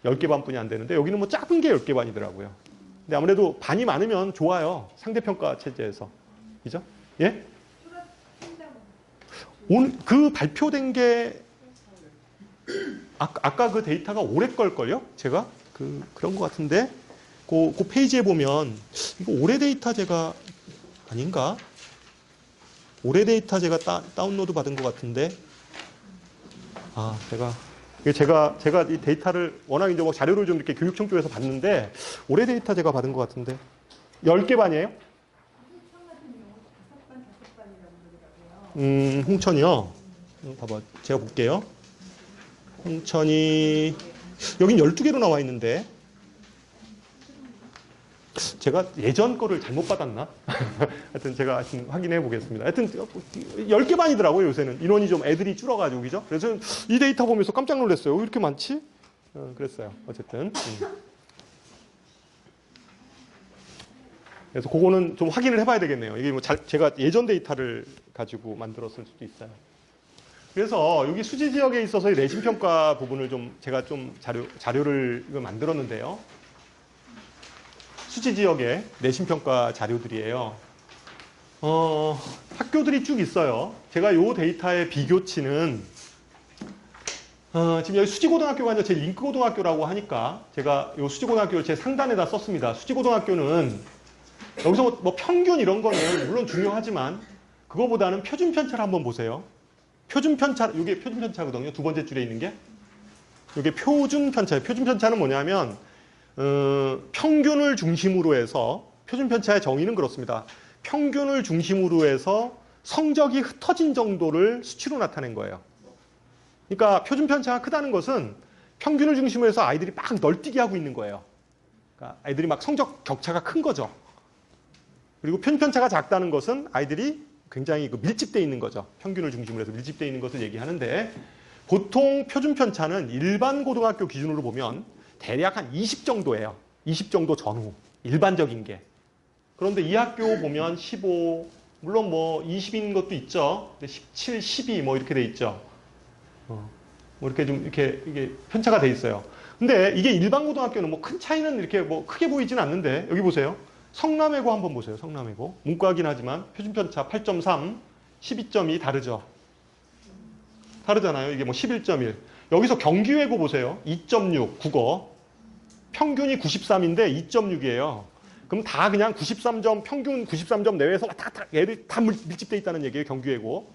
S1: 10개 반뿐이 안 되는데 여기는 뭐 작은 게 10개 반이더라고요. 근데 아무래도 반이 많으면 좋아요. 상대평가 체제에서. 그죠? 예? 그 발표된 게 아까 그 데이터가 올해 걸걸요? 제가 그런 것 같은데 그 페이지에 보면 이거 올해 데이터 제가 아닌가? 올해 데이터 제가 다운로드 받은 것 같은데 제가 이 데이터를 워낙 이제 뭐 자료를 좀 이렇게 교육청 쪽에서 봤는데 올해 데이터 제가 받은 것 같은데 10개 반이에요? 홍천이요? 봐봐. 제가 볼게요. 홍천이 여긴 12개로 나와 있는데 제가 예전 거를 잘못 받았나? 하여튼 제가 하여튼 확인해 보겠습니다. 하여튼 10개 반이더라고요, 요새는. 인원이 좀 애들이 줄어가지고, 그죠? 그래서 이 데이터 보면서 깜짝 놀랐어요. 왜 이렇게 많지? 그랬어요. 어쨌든. 그래서 그거는 좀 확인을 해봐야 되겠네요. 이게 뭐 제가 예전 데이터를 가지고 만들었을 수도 있어요. 그래서 여기 수지 지역에 있어서의 내신 평가 부분을 제가 좀 자료를 만들었는데요. 수지 지역의 내신 평가 자료들이에요. 학교들이 쭉 있어요. 제가 요 데이터의 비교치는 지금 여기 수지고등학교가 아니라 제 링크고등학교라고 하니까 제가 요 수지고등학교를 제 상단에다 썼습니다. 수지고등학교는 여기서 뭐 평균 이런 거는 물론 중요하지만 그거보다는 표준 편차를 한번 보세요. 표준 편차, 이게 표준 편차거든요. 두 번째 줄에 있는 게. 이게 표준 편차예요. 표준 편차는 뭐냐면 평균을 중심으로 해서 표준 편차의 정의는 그렇습니다. 평균을 중심으로 해서 성적이 흩어진 정도를 수치로 나타낸 거예요. 그러니까 표준 편차가 크다는 것은 평균을 중심으로 해서 아이들이 막 널뛰게 하고 있는 거예요. 그러니까 아이들이 막 성적 격차가 큰 거죠. 그리고 표준 편차가 작다는 것은 아이들이 굉장히 밀집되어 있는 거죠. 평균을 중심으로 해서 밀집되어 있는 것을 얘기하는데 보통 표준 편차는 일반 고등학교 기준으로 보면 대략 한 20 정도예요. 20 정도 전후. 일반적인 게. 그런데 이 학교 보면 15, 물론 뭐 20인 것도 있죠. 17, 12 뭐 이렇게 돼 있죠. 뭐 이렇게 좀 이게 편차가 돼 있어요. 근데 이게 일반 고등학교는 뭐 큰 차이는 이렇게 뭐 크게 보이진 않는데 여기 보세요. 성남외고 한번 보세요. 성남외고. 문과긴 하지만 표준 편차 8.3, 12.2 다르죠. 다르잖아요. 이게 뭐 11.1. 여기서 경기외고 보세요. 2.6 국어. 평균이 93인데 2.6이에요. 그럼 다 그냥 93점, 평균 93점 내외에서 왔다 갔다 애들 다 밀집돼 있다는 얘기예요. 경기외고.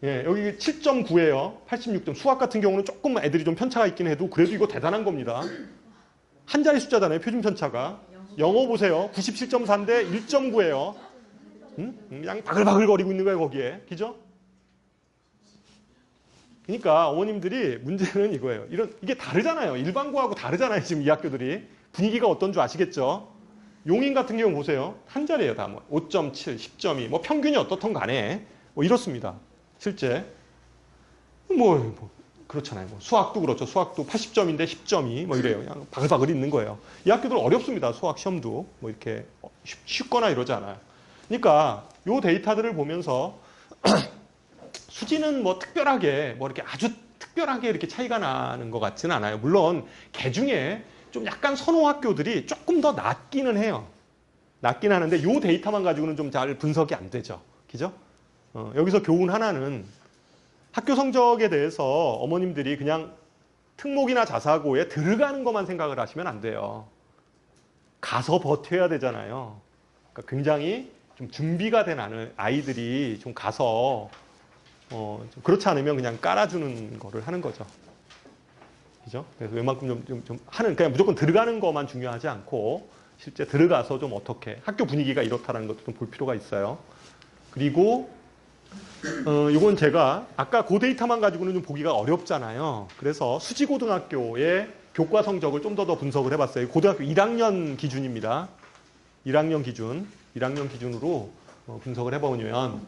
S1: 예, 여기 7.9예요. 86점. 수학 같은 경우는 조금 애들이 좀 편차가 있긴 해도 그래도 이거 대단한 겁니다. 한 자리 숫자잖아요. 표준 편차가. 영어 보세요. 97.4인데 1.9예요. 그냥 바글바글거리고 있는 거예요. 거기에. 그죠? 그러니까 어머님들이 문제는 이거예요. 이게 다르잖아요. 일반고하고 다르잖아요. 지금 이 학교들이. 분위기가 어떤 줄 아시겠죠? 용인 같은 경우 보세요. 한 자리예요. 다 뭐 5.7, 10.2. 뭐 평균이 어떻든 간에 뭐 이렇습니다. 실제. 그렇잖아요. 뭐 수학도 그렇죠. 수학도 80점인데 10.2 뭐 이래요. 그냥 바글바글 있는 거예요. 이 학교들 어렵습니다. 수학 시험도 뭐 이렇게 쉽거나 이러지 않아요. 그러니까 요 데이터들을 보면서 수지는 뭐 특별하게 뭐 이렇게 아주 특별하게 이렇게 차이가 나는 것 같지는 않아요. 물론 개 중에 좀 약간 선호 학교들이 조금 더 낮기는 해요. 낮긴 하는데 요 데이터만 가지고는 좀 잘 분석이 안 되죠. 그죠? 여기서 교훈 하나는 학교 성적에 대해서 어머님들이 그냥 특목이나 자사고에 들어가는 것만 생각을 하시면 안 돼요. 가서 버텨야 되잖아요. 그러니까 굉장히 좀 준비가 된 아이들이 좀 가서 좀 그렇지 않으면 그냥 깔아주는 거를 하는 거죠. 그죠? 그래서 웬만큼 좀 하는, 그냥 무조건 들어가는 것만 중요하지 않고 실제 들어가서 좀 어떻게 학교 분위기가 이렇다는 것도 좀 볼 필요가 있어요. 그리고 이건 제가 아까 그 데이터만 가지고는 좀 보기가 어렵잖아요. 그래서 수지고등학교의 교과 성적을 좀 더 분석을 해봤어요. 고등학교 1학년 기준입니다. 1학년 기준으로 분석을 해보면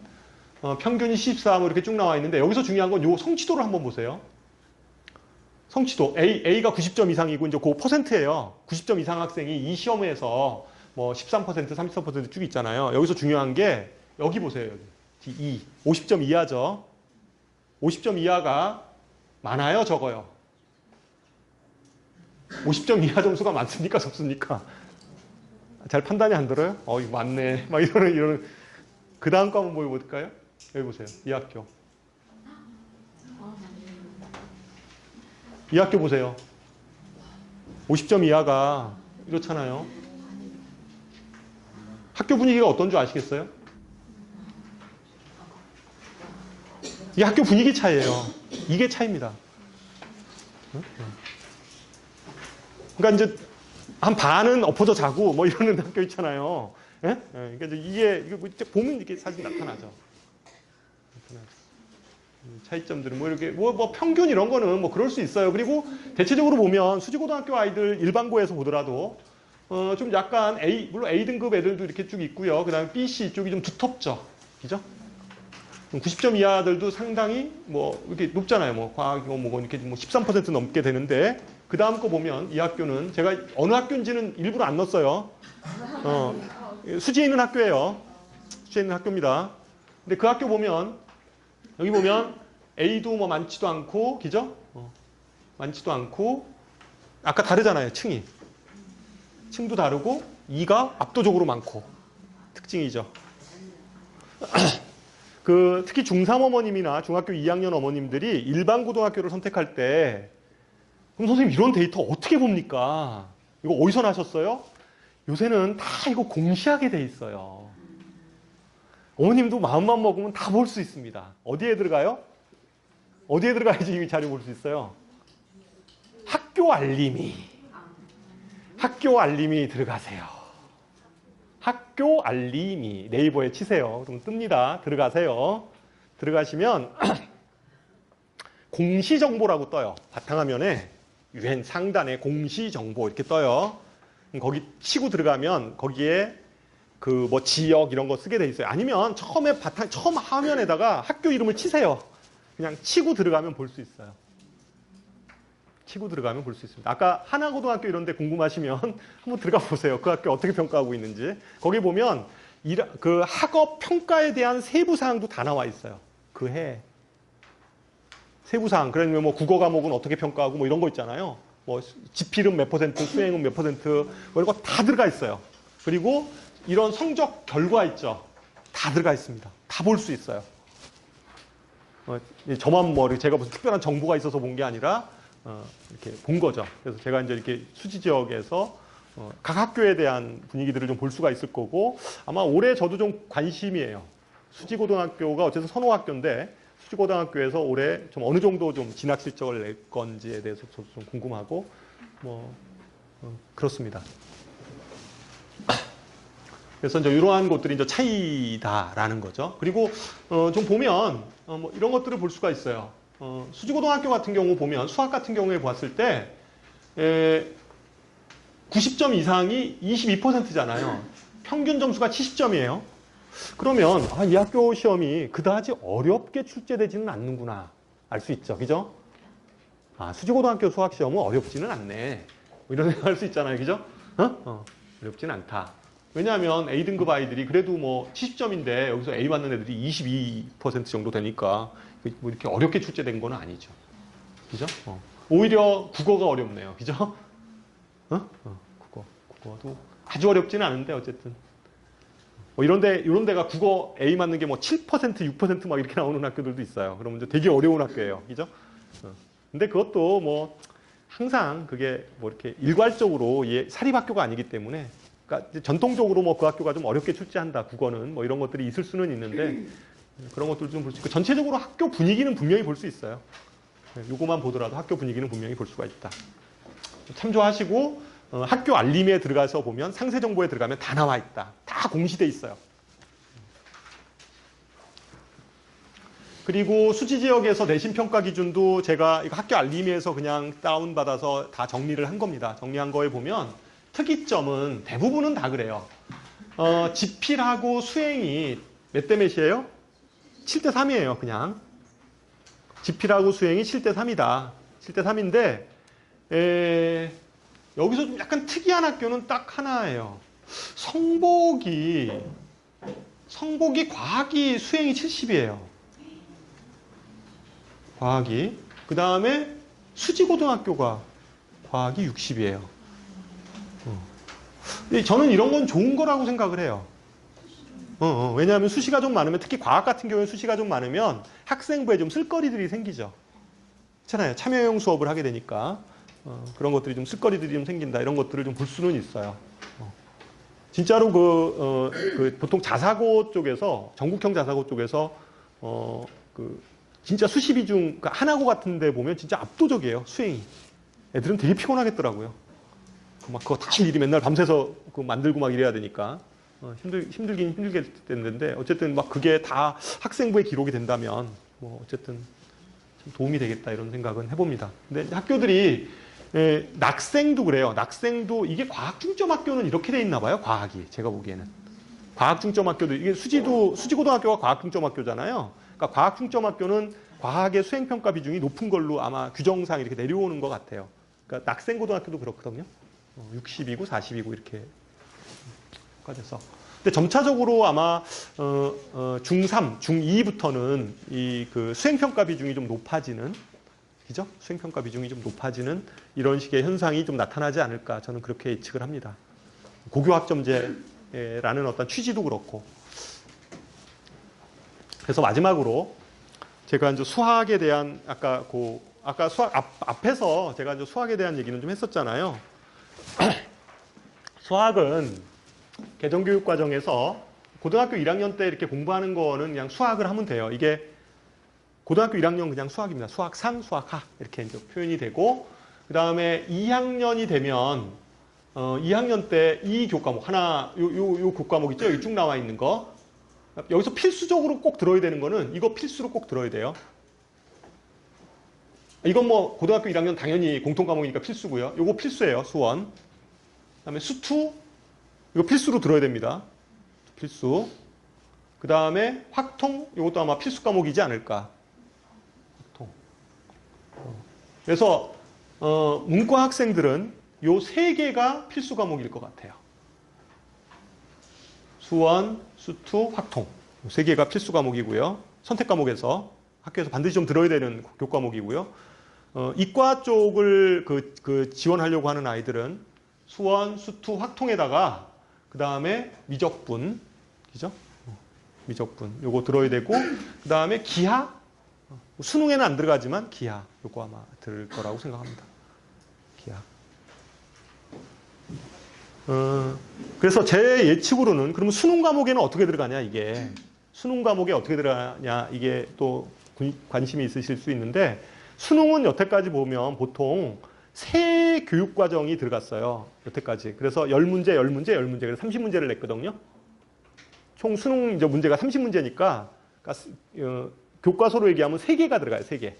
S1: 평균이 14, 뭐 이렇게 쭉 나와 있는데 여기서 중요한 건 요 성취도를 한번 보세요. 성취도 A가 90점 이상이고 이제 그 퍼센트예요. 90점 이상 학생이 이 시험에서 뭐 13%, 33% 쭉 있잖아요. 여기서 중요한 게 여기 보세요. 여기. 50점 이하죠. 50점 이하가 많아요, 적어요? 50점 이하 점수가 많습니까, 적습니까? 잘 판단이 안 들어요? 이거 많네. 막 이러는. 그 다음 거 한번 보여볼까요? 여기 보세요. 이 학교. 이 학교 보세요. 50점 이하가 이렇잖아요. 학교 분위기가 어떤 줄 아시겠어요? 이게 학교 분위기 차이예요. 이게 차이입니다. 그러니까 이제 한 반은 엎어져 자고 뭐 이러는 학교 있잖아요. 예? 그러니까 이제 이게 보면 이렇게 사실 나타나죠. 차이점들은 뭐 이렇게 뭐 평균 이런 거는 뭐 그럴 수 있어요. 그리고 대체적으로 보면 수지고등학교 아이들 일반고에서 보더라도 좀 약간 물론 A등급 애들도 이렇게 쭉 있고요. 그다음에 B, C 쪽이 좀 두텁죠. 그죠? 90점 이하들도 상당히 뭐 이렇게 높잖아요. 뭐 과학이고 뭐 이렇게 뭐 13% 넘게 되는데 그 다음 거 보면 이 학교는 제가 어느 학교인지는 일부러 안 넣었어요. 수지에 있는 학교예요. 수지에 있는 학교입니다. 근데 그 학교 보면 여기 보면 A도 뭐 많지도 않고, 그죠? 많지도 않고, 아까 다르잖아요, 층이. 층도 다르고, E가 압도적으로 많고, 특징이죠. 특히 중3 어머님이나 중학교 2학년 어머님들이 일반 고등학교를 선택할 때, 그럼 선생님 이런 데이터 어떻게 봅니까? 이거 어디서 나셨어요? 요새는 다 이거 공시하게 돼 있어요. 어머님도 마음만 먹으면 다 볼 수 있습니다. 어디에 들어가요? 어디에 들어가야지 이 자료 볼 수 있어요? 학교 알림이. 학교 알림이 들어가세요. 학교 알림이 네이버에 치세요. 그럼 뜹니다. 들어가세요. 들어가시면 공시정보라고 떠요. 바탕화면에 맨 상단에 공시정보 이렇게 떠요. 거기 치고 들어가면 거기에 뭐 지역 이런 거 쓰게 돼 있어요. 아니면 처음 화면에다가 학교 이름을 치세요. 그냥 치고 들어가면 볼 수 있어요. 치고 들어가면 볼 수 있습니다. 아까 하나고등학교 이런 데 궁금하시면 한번 들어가 보세요. 그 학교 어떻게 평가하고 있는지. 거기 보면 그 학업 평가에 대한 세부 사항도 다 나와 있어요. 그 해. 세부 사항. 그러면 뭐 국어 과목은 어떻게 평가하고 뭐 이런 거 있잖아요. 뭐 지필은 몇 %, 수행은 몇 %, 뭐 이런 거 다 들어가 있어요. 그리고 이런 성적 결과 있죠. 다 들어가 있습니다. 다 볼 수 있어요. 저만 제가 무슨 특별한 정보가 있어서 본 게 아니라 이렇게 본 거죠. 그래서 제가 이제 이렇게 수지 지역에서 각 학교에 대한 분위기들을 좀 볼 수가 있을 거고 아마 올해 저도 좀 관심이에요. 수지고등학교가 어쨌든 선호학교인데 수지고등학교에서 올해 좀 어느 정도 좀 진학 실적을 낼 건지에 대해서 저도 좀 궁금하고 뭐 그렇습니다. 그래서 이제 이러한 것들이 이제 차이다라는 거죠. 그리고 좀 보면 뭐 이런 것들을 볼 수가 있어요. 수지고등학교 같은 경우 보면 수학 같은 경우에 봤을 때 90점 이상이 22%잖아요. 평균 점수가 70점이에요. 그러면 이 학교 시험이 그다지 어렵게 출제되지는 않는구나 알 수 있죠. 그죠? 수지고등학교 수학 시험은 어렵지는 않네. 뭐 이런 생각할 수 있잖아요. 그죠? 어렵지는 않다. 왜냐하면 A등급 아이들이 그래도 뭐 70점인데 여기서 A 맞는 애들이 22% 정도 되니까 뭐 이렇게 어렵게 출제된 건 아니죠. 그죠? 오히려 국어가 어렵네요. 그죠? 국어도 아주 어렵지는 않은데 어쨌든. 뭐 이런 데가 국어 A 맞는 게 뭐 7%, 6%막 이렇게 나오는 학교들도 있어요. 그러면 이제 되게 어려운 학교예요. 그죠? 근데 그것도 뭐 항상 그게 뭐 이렇게 일괄적으로 사립학교가 아니기 때문에 그러니까 전통적으로 뭐 그 학교가 좀 어렵게 출제한다. 국어는 뭐 이런 것들이 있을 수는 있는데 그런 것들 좀 볼 수 있고 전체적으로 학교 분위기는 분명히 볼 수 있어요. 요거만 보더라도 학교 분위기는 분명히 볼 수가 있다. 참조하시고 학교 알림에 들어가서 보면 상세 정보에 들어가면 다 나와 있다. 다 공시돼 있어요. 그리고 수지 지역에서 내신 평가 기준도 제가 이거 학교 알림에서 그냥 다운받아서 다 정리를 한 겁니다. 정리한 거에 보면 특이점은 대부분은 다 그래요. 지필하고 수행이 몇 대 몇이에요? 7대 3이에요, 그냥. 지필하고 수행이 7대 3이다. 7대 3인데, 여기서 좀 약간 특이한 학교는 딱 하나예요. 성복이 과학이 수행이 70이에요. 과학이. 그 다음에 수지고등학교가 과학이 60이에요. 저는 이런 건 좋은 거라고 생각을 해요. 왜냐하면 수시가 좀 많으면 특히 과학 같은 경우에 수시가 좀 많으면 학생부에 좀 쓸거리들이 생기죠. 그렇잖아요. 참여형 수업을 하게 되니까 그런 것들이 좀 쓸거리들이 좀 생긴다. 이런 것들을 좀 볼 수는 있어요. 진짜로 보통 자사고 쪽에서 전국형 자사고 쪽에서 진짜 수시비 중 그러니까 하나고 같은 데 보면 진짜 압도적이에요. 수행이. 애들은 되게 피곤하겠더라고요. 막 그거 다 일이 맨날 밤새서 만들고 막 이래야 되니까 힘들긴 힘들겠는데 어쨌든 막 그게 다 학생부에 기록이 된다면 뭐 어쨌든 좀 도움이 되겠다 이런 생각은 해봅니다. 근데 학교들이 낙생도 그래요. 낙생도 이게 과학 중점 학교는 이렇게 돼 있나 봐요. 과학이 제가 보기에는 과학 중점 학교도 이게 수지고등학교가 과학 중점 학교잖아요. 그러니까 과학 중점 학교는 과학의 수행 평가 비중이 높은 걸로 아마 규정상 이렇게 내려오는 것 같아요. 그러니까 낙생고등학교도 그렇거든요. 60이고 40이고 이렇게 돼서. 근데 점차적으로 아마 중3, 중2부터는 이 그 수행평가 비중이 좀 높아지는, 그죠? 수행평가 비중이 좀 높아지는 이런 식의 현상이 좀 나타나지 않을까 저는 그렇게 예측을 합니다. 고교학점제라는 어떤 취지도 그렇고. 그래서 마지막으로 제가 이제 수학에 대한 아까 수학 앞에서 제가 이제 수학에 대한 얘기는 좀 했었잖아요. 수학은 개정교육 과정에서 고등학교 1학년 때 이렇게 공부하는 거는 그냥 수학을 하면 돼요. 이게 고등학교 1학년 그냥 수학입니다. 수학상, 수학하 이렇게 이제 표현이 되고 그 다음에 2학년이 되면 2학년 때 이 교과목 하나 요 교과목 있죠? 여기 쭉 나와 있는 거 여기서 필수적으로 꼭 들어야 되는 거는 이거 필수로 꼭 들어야 돼요. 이건 뭐 고등학교 1학년 당연히 공통 과목이니까 필수고요. 요거 필수예요. 수원. 그다음에 수투 이거 필수로 들어야 됩니다. 필수. 그다음에 확통 이것도 아마 필수 과목이지 않을까. 확통. 그래서 문과 학생들은 요 세 개가 필수 과목일 것 같아요. 수원, 수투, 확통. 요 세 개가 필수 과목이고요. 선택 과목에서 학교에서 반드시 좀 들어야 되는 교과목이고요. 이과 쪽을 지원하려고 하는 아이들은 수원, 수투, 확통에다가 그 다음에 미적분, 그죠? 미적분 요거 들어야 되고 그 다음에 기하, 수능에는 안 들어가지만 기하 요거 아마 들을 거라고 생각합니다. 기하. 그래서 제 예측으로는 그러면 수능 과목에는 어떻게 들어가냐 이게 수능 과목에 어떻게 들어가냐 이게 또 관심이 있으실 수 있는데 수능은 여태까지 보면 보통 세 교육 과정이 들어갔어요. 여태까지. 그래서 10문제, 10문제, 10문제. 그래서 30문제를 냈거든요. 총 수능 이제 문제가 30문제니까 교과서로 얘기하면 3개가 들어가요. 3개.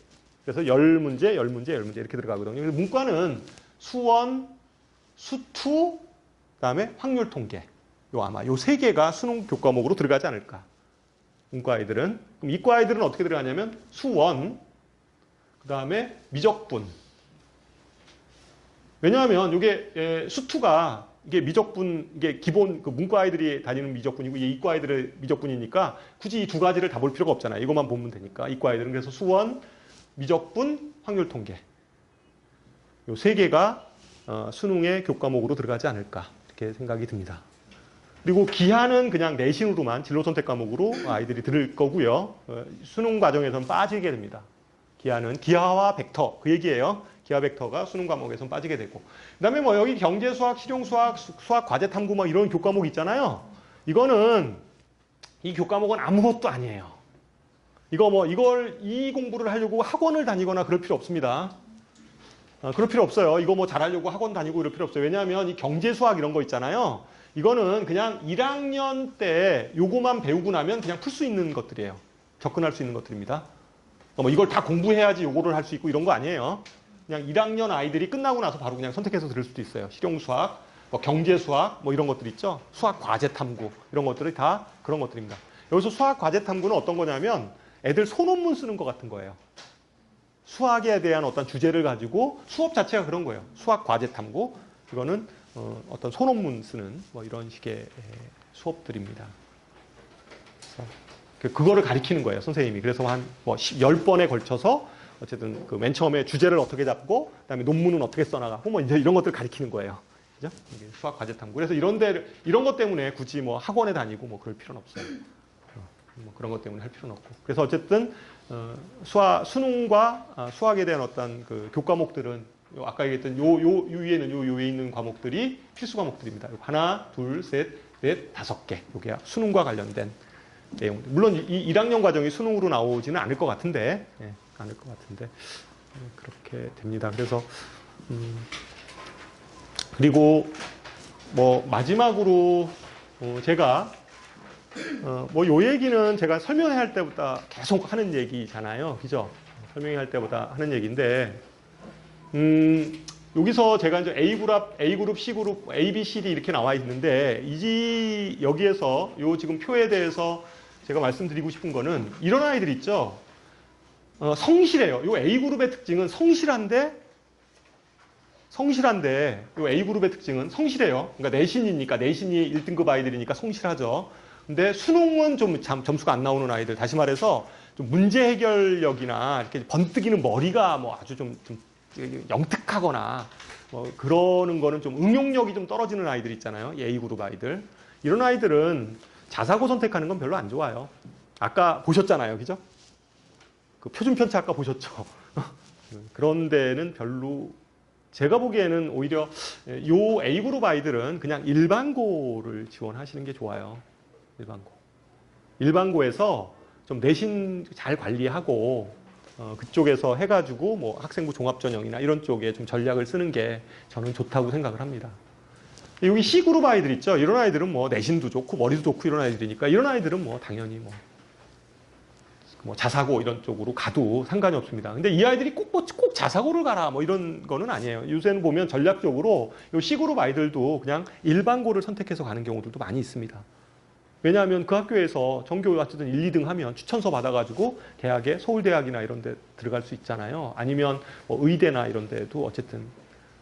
S1: 그래서 10문제, 10문제, 10문제 이렇게 들어가거든요. 그래서 문과는 수원, 수투, 그다음에 확률 통계. 아마 요 3개가 수능 교과목으로 들어가지 않을까. 문과 아이들은. 그럼 이과 아이들은 어떻게 들어가냐면 수원, 그다음에 미적분. 왜냐하면 이게 수투가 이게 미적분 이게 기본 그 문과 아이들이 다니는 미적분이고 이게 이과 아이들의 미적분이니까 굳이 이 두 가지를 다 볼 필요가 없잖아요. 이것만 보면 되니까 이과 아이들은 그래서 수원, 미적분, 확률 통계 요 세 개가 수능의 교과목으로 들어가지 않을까 이렇게 생각이 듭니다. 그리고 기하는 그냥 내신으로만 진로 선택 과목으로 아이들이 들을 거고요. 수능 과정에서는 빠지게 됩니다. 기하는 기하와 벡터 그 얘기예요. 기하 벡터가 수능 과목에서는 빠지게 되고 그다음에 뭐 여기 경제 수학, 실용 수학, 수학 과제 탐구 뭐 이런 교과목 있잖아요. 이거는 이 교과목은 아무것도 아니에요. 이 공부를 하려고 학원을 다니거나 그럴 필요 없습니다. 그럴 필요 없어요. 이거 뭐 잘하려고 학원 다니고 이럴 필요 없어요. 왜냐하면 이 경제 수학 이런 거 있잖아요. 이거는 그냥 1학년 때 요거만 배우고 나면 그냥 풀 수 있는 것들이에요. 접근할 수 있는 것들입니다. 뭐 이걸 다 공부해야지 요거를 할 수 있고 이런 거 아니에요. 그냥 1학년 아이들이 끝나고 나서 바로 그냥 선택해서 들을 수도 있어요. 실용 수학, 뭐 경제 수학, 뭐 이런 것들 있죠. 수학 과제 탐구 이런 것들이 다 그런 것들입니다. 여기서 수학 과제 탐구는 어떤 거냐면 애들 소논문 쓰는 것 같은 거예요. 수학에 대한 어떤 주제를 가지고 수업 자체가 그런 거예요. 수학 과제 탐구 이거는 어떤 소논문 쓰는 뭐 이런 식의 수업들입니다. 그거를 가리키는 거예요, 선생님이. 그래서 한 뭐 10번에 걸쳐서 어쨌든 그 맨 처음에 주제를 어떻게 잡고 그다음에 논문은 어떻게 써나가고 뭐 이제 이런 것들 가리키는 거예요. 그죠? 수학 과제 탐구. 그래서 이런 것 때문에 굳이 뭐 학원에 다니고 뭐 그럴 필요는 없어요. 뭐 그런 것 때문에 할 필요는 없고. 그래서 어쨌든 수능과 수학에 대한 어떤 그 교과목들은 아까 얘기했던 요 위에는 요 위에 있는 과목들이 필수 과목들입니다. 하나, 둘, 셋, 넷, 5개. 요게 수능과 관련된 내용. 물론 이 1학년 과정이 수능으로 나오지는 않을 것 같은데, 예, 않을 것 같은데 그렇게 됩니다. 그래서 그리고 뭐 마지막으로 제가 뭐 요 얘기는 제가 설명해야 할 때보다 계속 하는 얘기잖아요, 그죠? 설명해야 할 때보다 하는 얘기인데, 여기서 제가 이제 A그룹, C그룹, A, B, C, D 이렇게 나와 있는데, 여기에서 요 지금 표에 대해서 제가 말씀드리고 싶은 거는 이런 아이들 있죠? 성실해요. 요 A그룹의 특징은 성실한데, 요 A그룹의 특징은 성실해요. 그러니까 내신이니까, 내신이 1등급 아이들이니까 성실하죠. 근데 수능은 좀 점수가 안 나오는 아이들, 다시 말해서 좀 문제 해결력이나 이렇게 번뜩이는 머리가 뭐 아주 좀 영특하거나 뭐 그러는 거는 좀 응용력이 좀 떨어지는 아이들 있잖아요. A그룹 아이들. 이런 아이들은 자사고 선택하는 건 별로 안 좋아요. 아까 보셨잖아요. 그죠? 그 표준 편차 아까 보셨죠? 그런 데는 별로, 제가 보기에는 오히려 요 A그룹 아이들은 그냥 일반고를 지원하시는 게 좋아요. 일반고에서 좀 내신 잘 관리하고 그쪽에서 해가지고 뭐 학생부 종합전형이나 이런 쪽에 좀 전략을 쓰는 게 저는 좋다고 생각을 합니다. 여기 C그룹 아이들 있죠? 이런 아이들은 뭐 내신도 좋고 머리도 좋고 이런 아이들이니까 이런 아이들은 뭐 당연히 뭐 자사고 이런 쪽으로 가도 상관이 없습니다. 근데 이 아이들이 꼭 자사고를 가라 뭐 이런 거는 아니에요. 요새는 보면 전략적으로 이 C그룹 아이들도 그냥 일반고를 선택해서 가는 경우들도 많이 있습니다. 왜냐하면 그 학교에서 전교 어쨌든 1, 2등 하면 추천서 받아가지고 대학에 서울대학이나 이런 데 들어갈 수 있잖아요. 아니면 뭐 의대나 이런 데도 어쨌든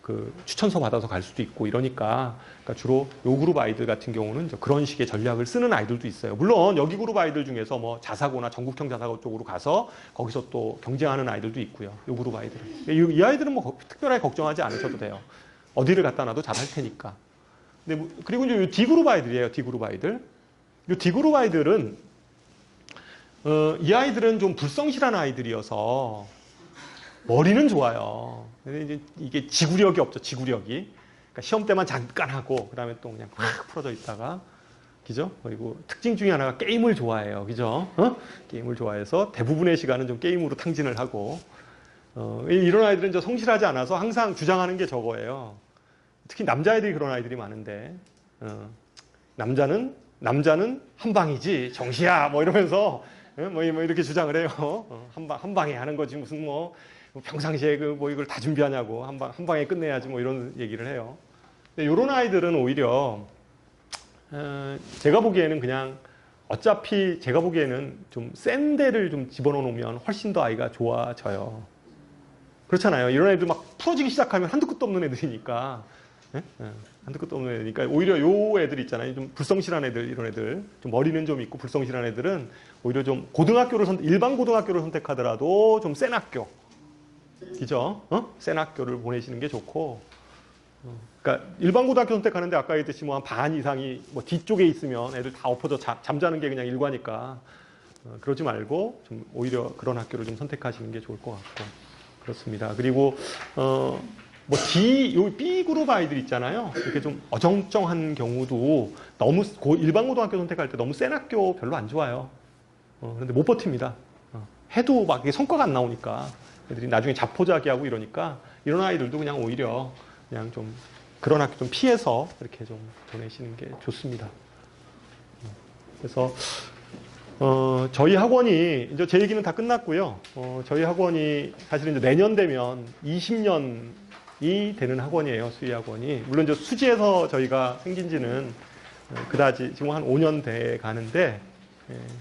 S1: 그 추천서 받아서 갈 수도 있고 이러니까, 그러니까 주로 요 그룹 아이들 같은 경우는 그런 식의 전략을 쓰는 아이들도 있어요. 물론 여기 그룹 아이들 중에서 뭐 자사고나 전국형 자사고 쪽으로 가서 거기서 또 경쟁하는 아이들도 있고요. 요 그룹 아이들은. 이 아이들은 뭐 특별하게 걱정하지 않으셔도 돼요. 어디를 갖다 놔도 잘할 테니까. 근데 그리고 이제 요 D그룹 아이들이에요. D그룹 아이들. 이 D그룹 아이들은 이 아이들은 좀 불성실한 아이들이어서 머리는 좋아요. 근데 이제 이게 지구력이 없죠. 지구력이. 그러니까 시험 때만 잠깐 하고 그다음에 또 그냥 확 풀어져 있다가, 그죠? 그리고 특징 중에 하나가 게임을 좋아해요. 그죠? 게임을 좋아해서 대부분의 시간은 좀 게임으로 탕진을 하고, 이런 아이들은 저 성실하지 않아서 항상 주장하는 게 저거예요. 특히 남자애들이 그런 아이들이 많은데, 남자는 한 방이지 정시야 뭐 이러면서 뭐 이렇게 주장을 해요. 한 방에 하는 거지 무슨 뭐 평상시에 뭐 이걸 다 준비하냐고 한 방에 끝내야지 뭐 이런 얘기를 해요. 근데 이런 아이들은 오히려 제가 보기에는 그냥 어차피 제가 보기에는 좀 센 데를 좀 집어넣어 놓으면 훨씬 더 아이가 좋아져요. 그렇잖아요. 이런 애들 막 풀어지기 시작하면 한두 끝도 없는 애들이니까. 한두 끝도 없는 애니까 오히려 요 애들 있잖아요. 좀 불성실한 애들, 이런 애들, 좀 머리는 좀 있고 불성실한 애들은 오히려 좀 일반 고등학교를 선택하더라도 좀 센 학교, 그죠? 센 학교를 보내시는 게 좋고, 그러니까 일반 고등학교 선택하는데 아까 얘기했듯이 뭐 한 반 이상이 뭐 뒤쪽에 있으면 애들 다 엎어져 잠자는 게 그냥 일과니까 그러지 말고 좀 오히려 그런 학교를 좀 선택하시는 게 좋을 것 같고 그렇습니다. 그리고 뭐 B그룹 아이들 있잖아요. 이렇게 좀 어정쩡한 경우도 너무 일반 고등학교 선택할 때 너무 센 학교 별로 안 좋아요. 그런데 못 버팁니다. 해도 막 이게 성과가 안 나오니까 애들이 나중에 자포자기하고 이러니까 이런 아이들도 그냥 오히려 그냥 좀 그런 학교 좀 피해서 이렇게 좀 보내시는 게 좋습니다. 그래서 저희 학원이 이제 제 얘기는 다 끝났고요. 저희 학원이 사실 이제 내년 되면 20년이 되는 학원이에요. 수의학원이. 물론 이제 수지에서 저희가 생긴 지는 그다지 지금 한 5년 돼 가는데,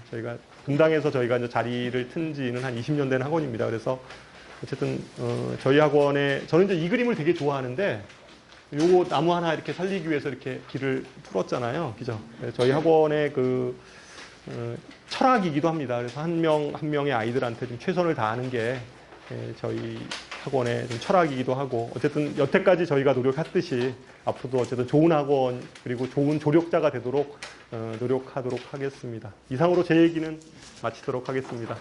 S1: 저희가 분당에서 저희가 이제 자리를 튼 지는 한 20년 된 학원입니다. 그래서 어쨌든 저희 학원에 저는 이제 이 그림을 되게 좋아하는데, 요거 나무 하나 이렇게 살리기 위해서 이렇게 길을 풀었잖아요. 그죠? 저희 학원의 그 철학이기도 합니다. 그래서 한 명의 아이들한테 좀 최선을 다하는 게 저희 학원의 좀 철학이기도 하고, 어쨌든 여태까지 저희가 노력했듯이 앞으로도 어쨌든 좋은 학원 그리고 좋은 조력자가 되도록 노력하도록 하겠습니다. 이상으로 제 얘기는 마치도록 하겠습니다.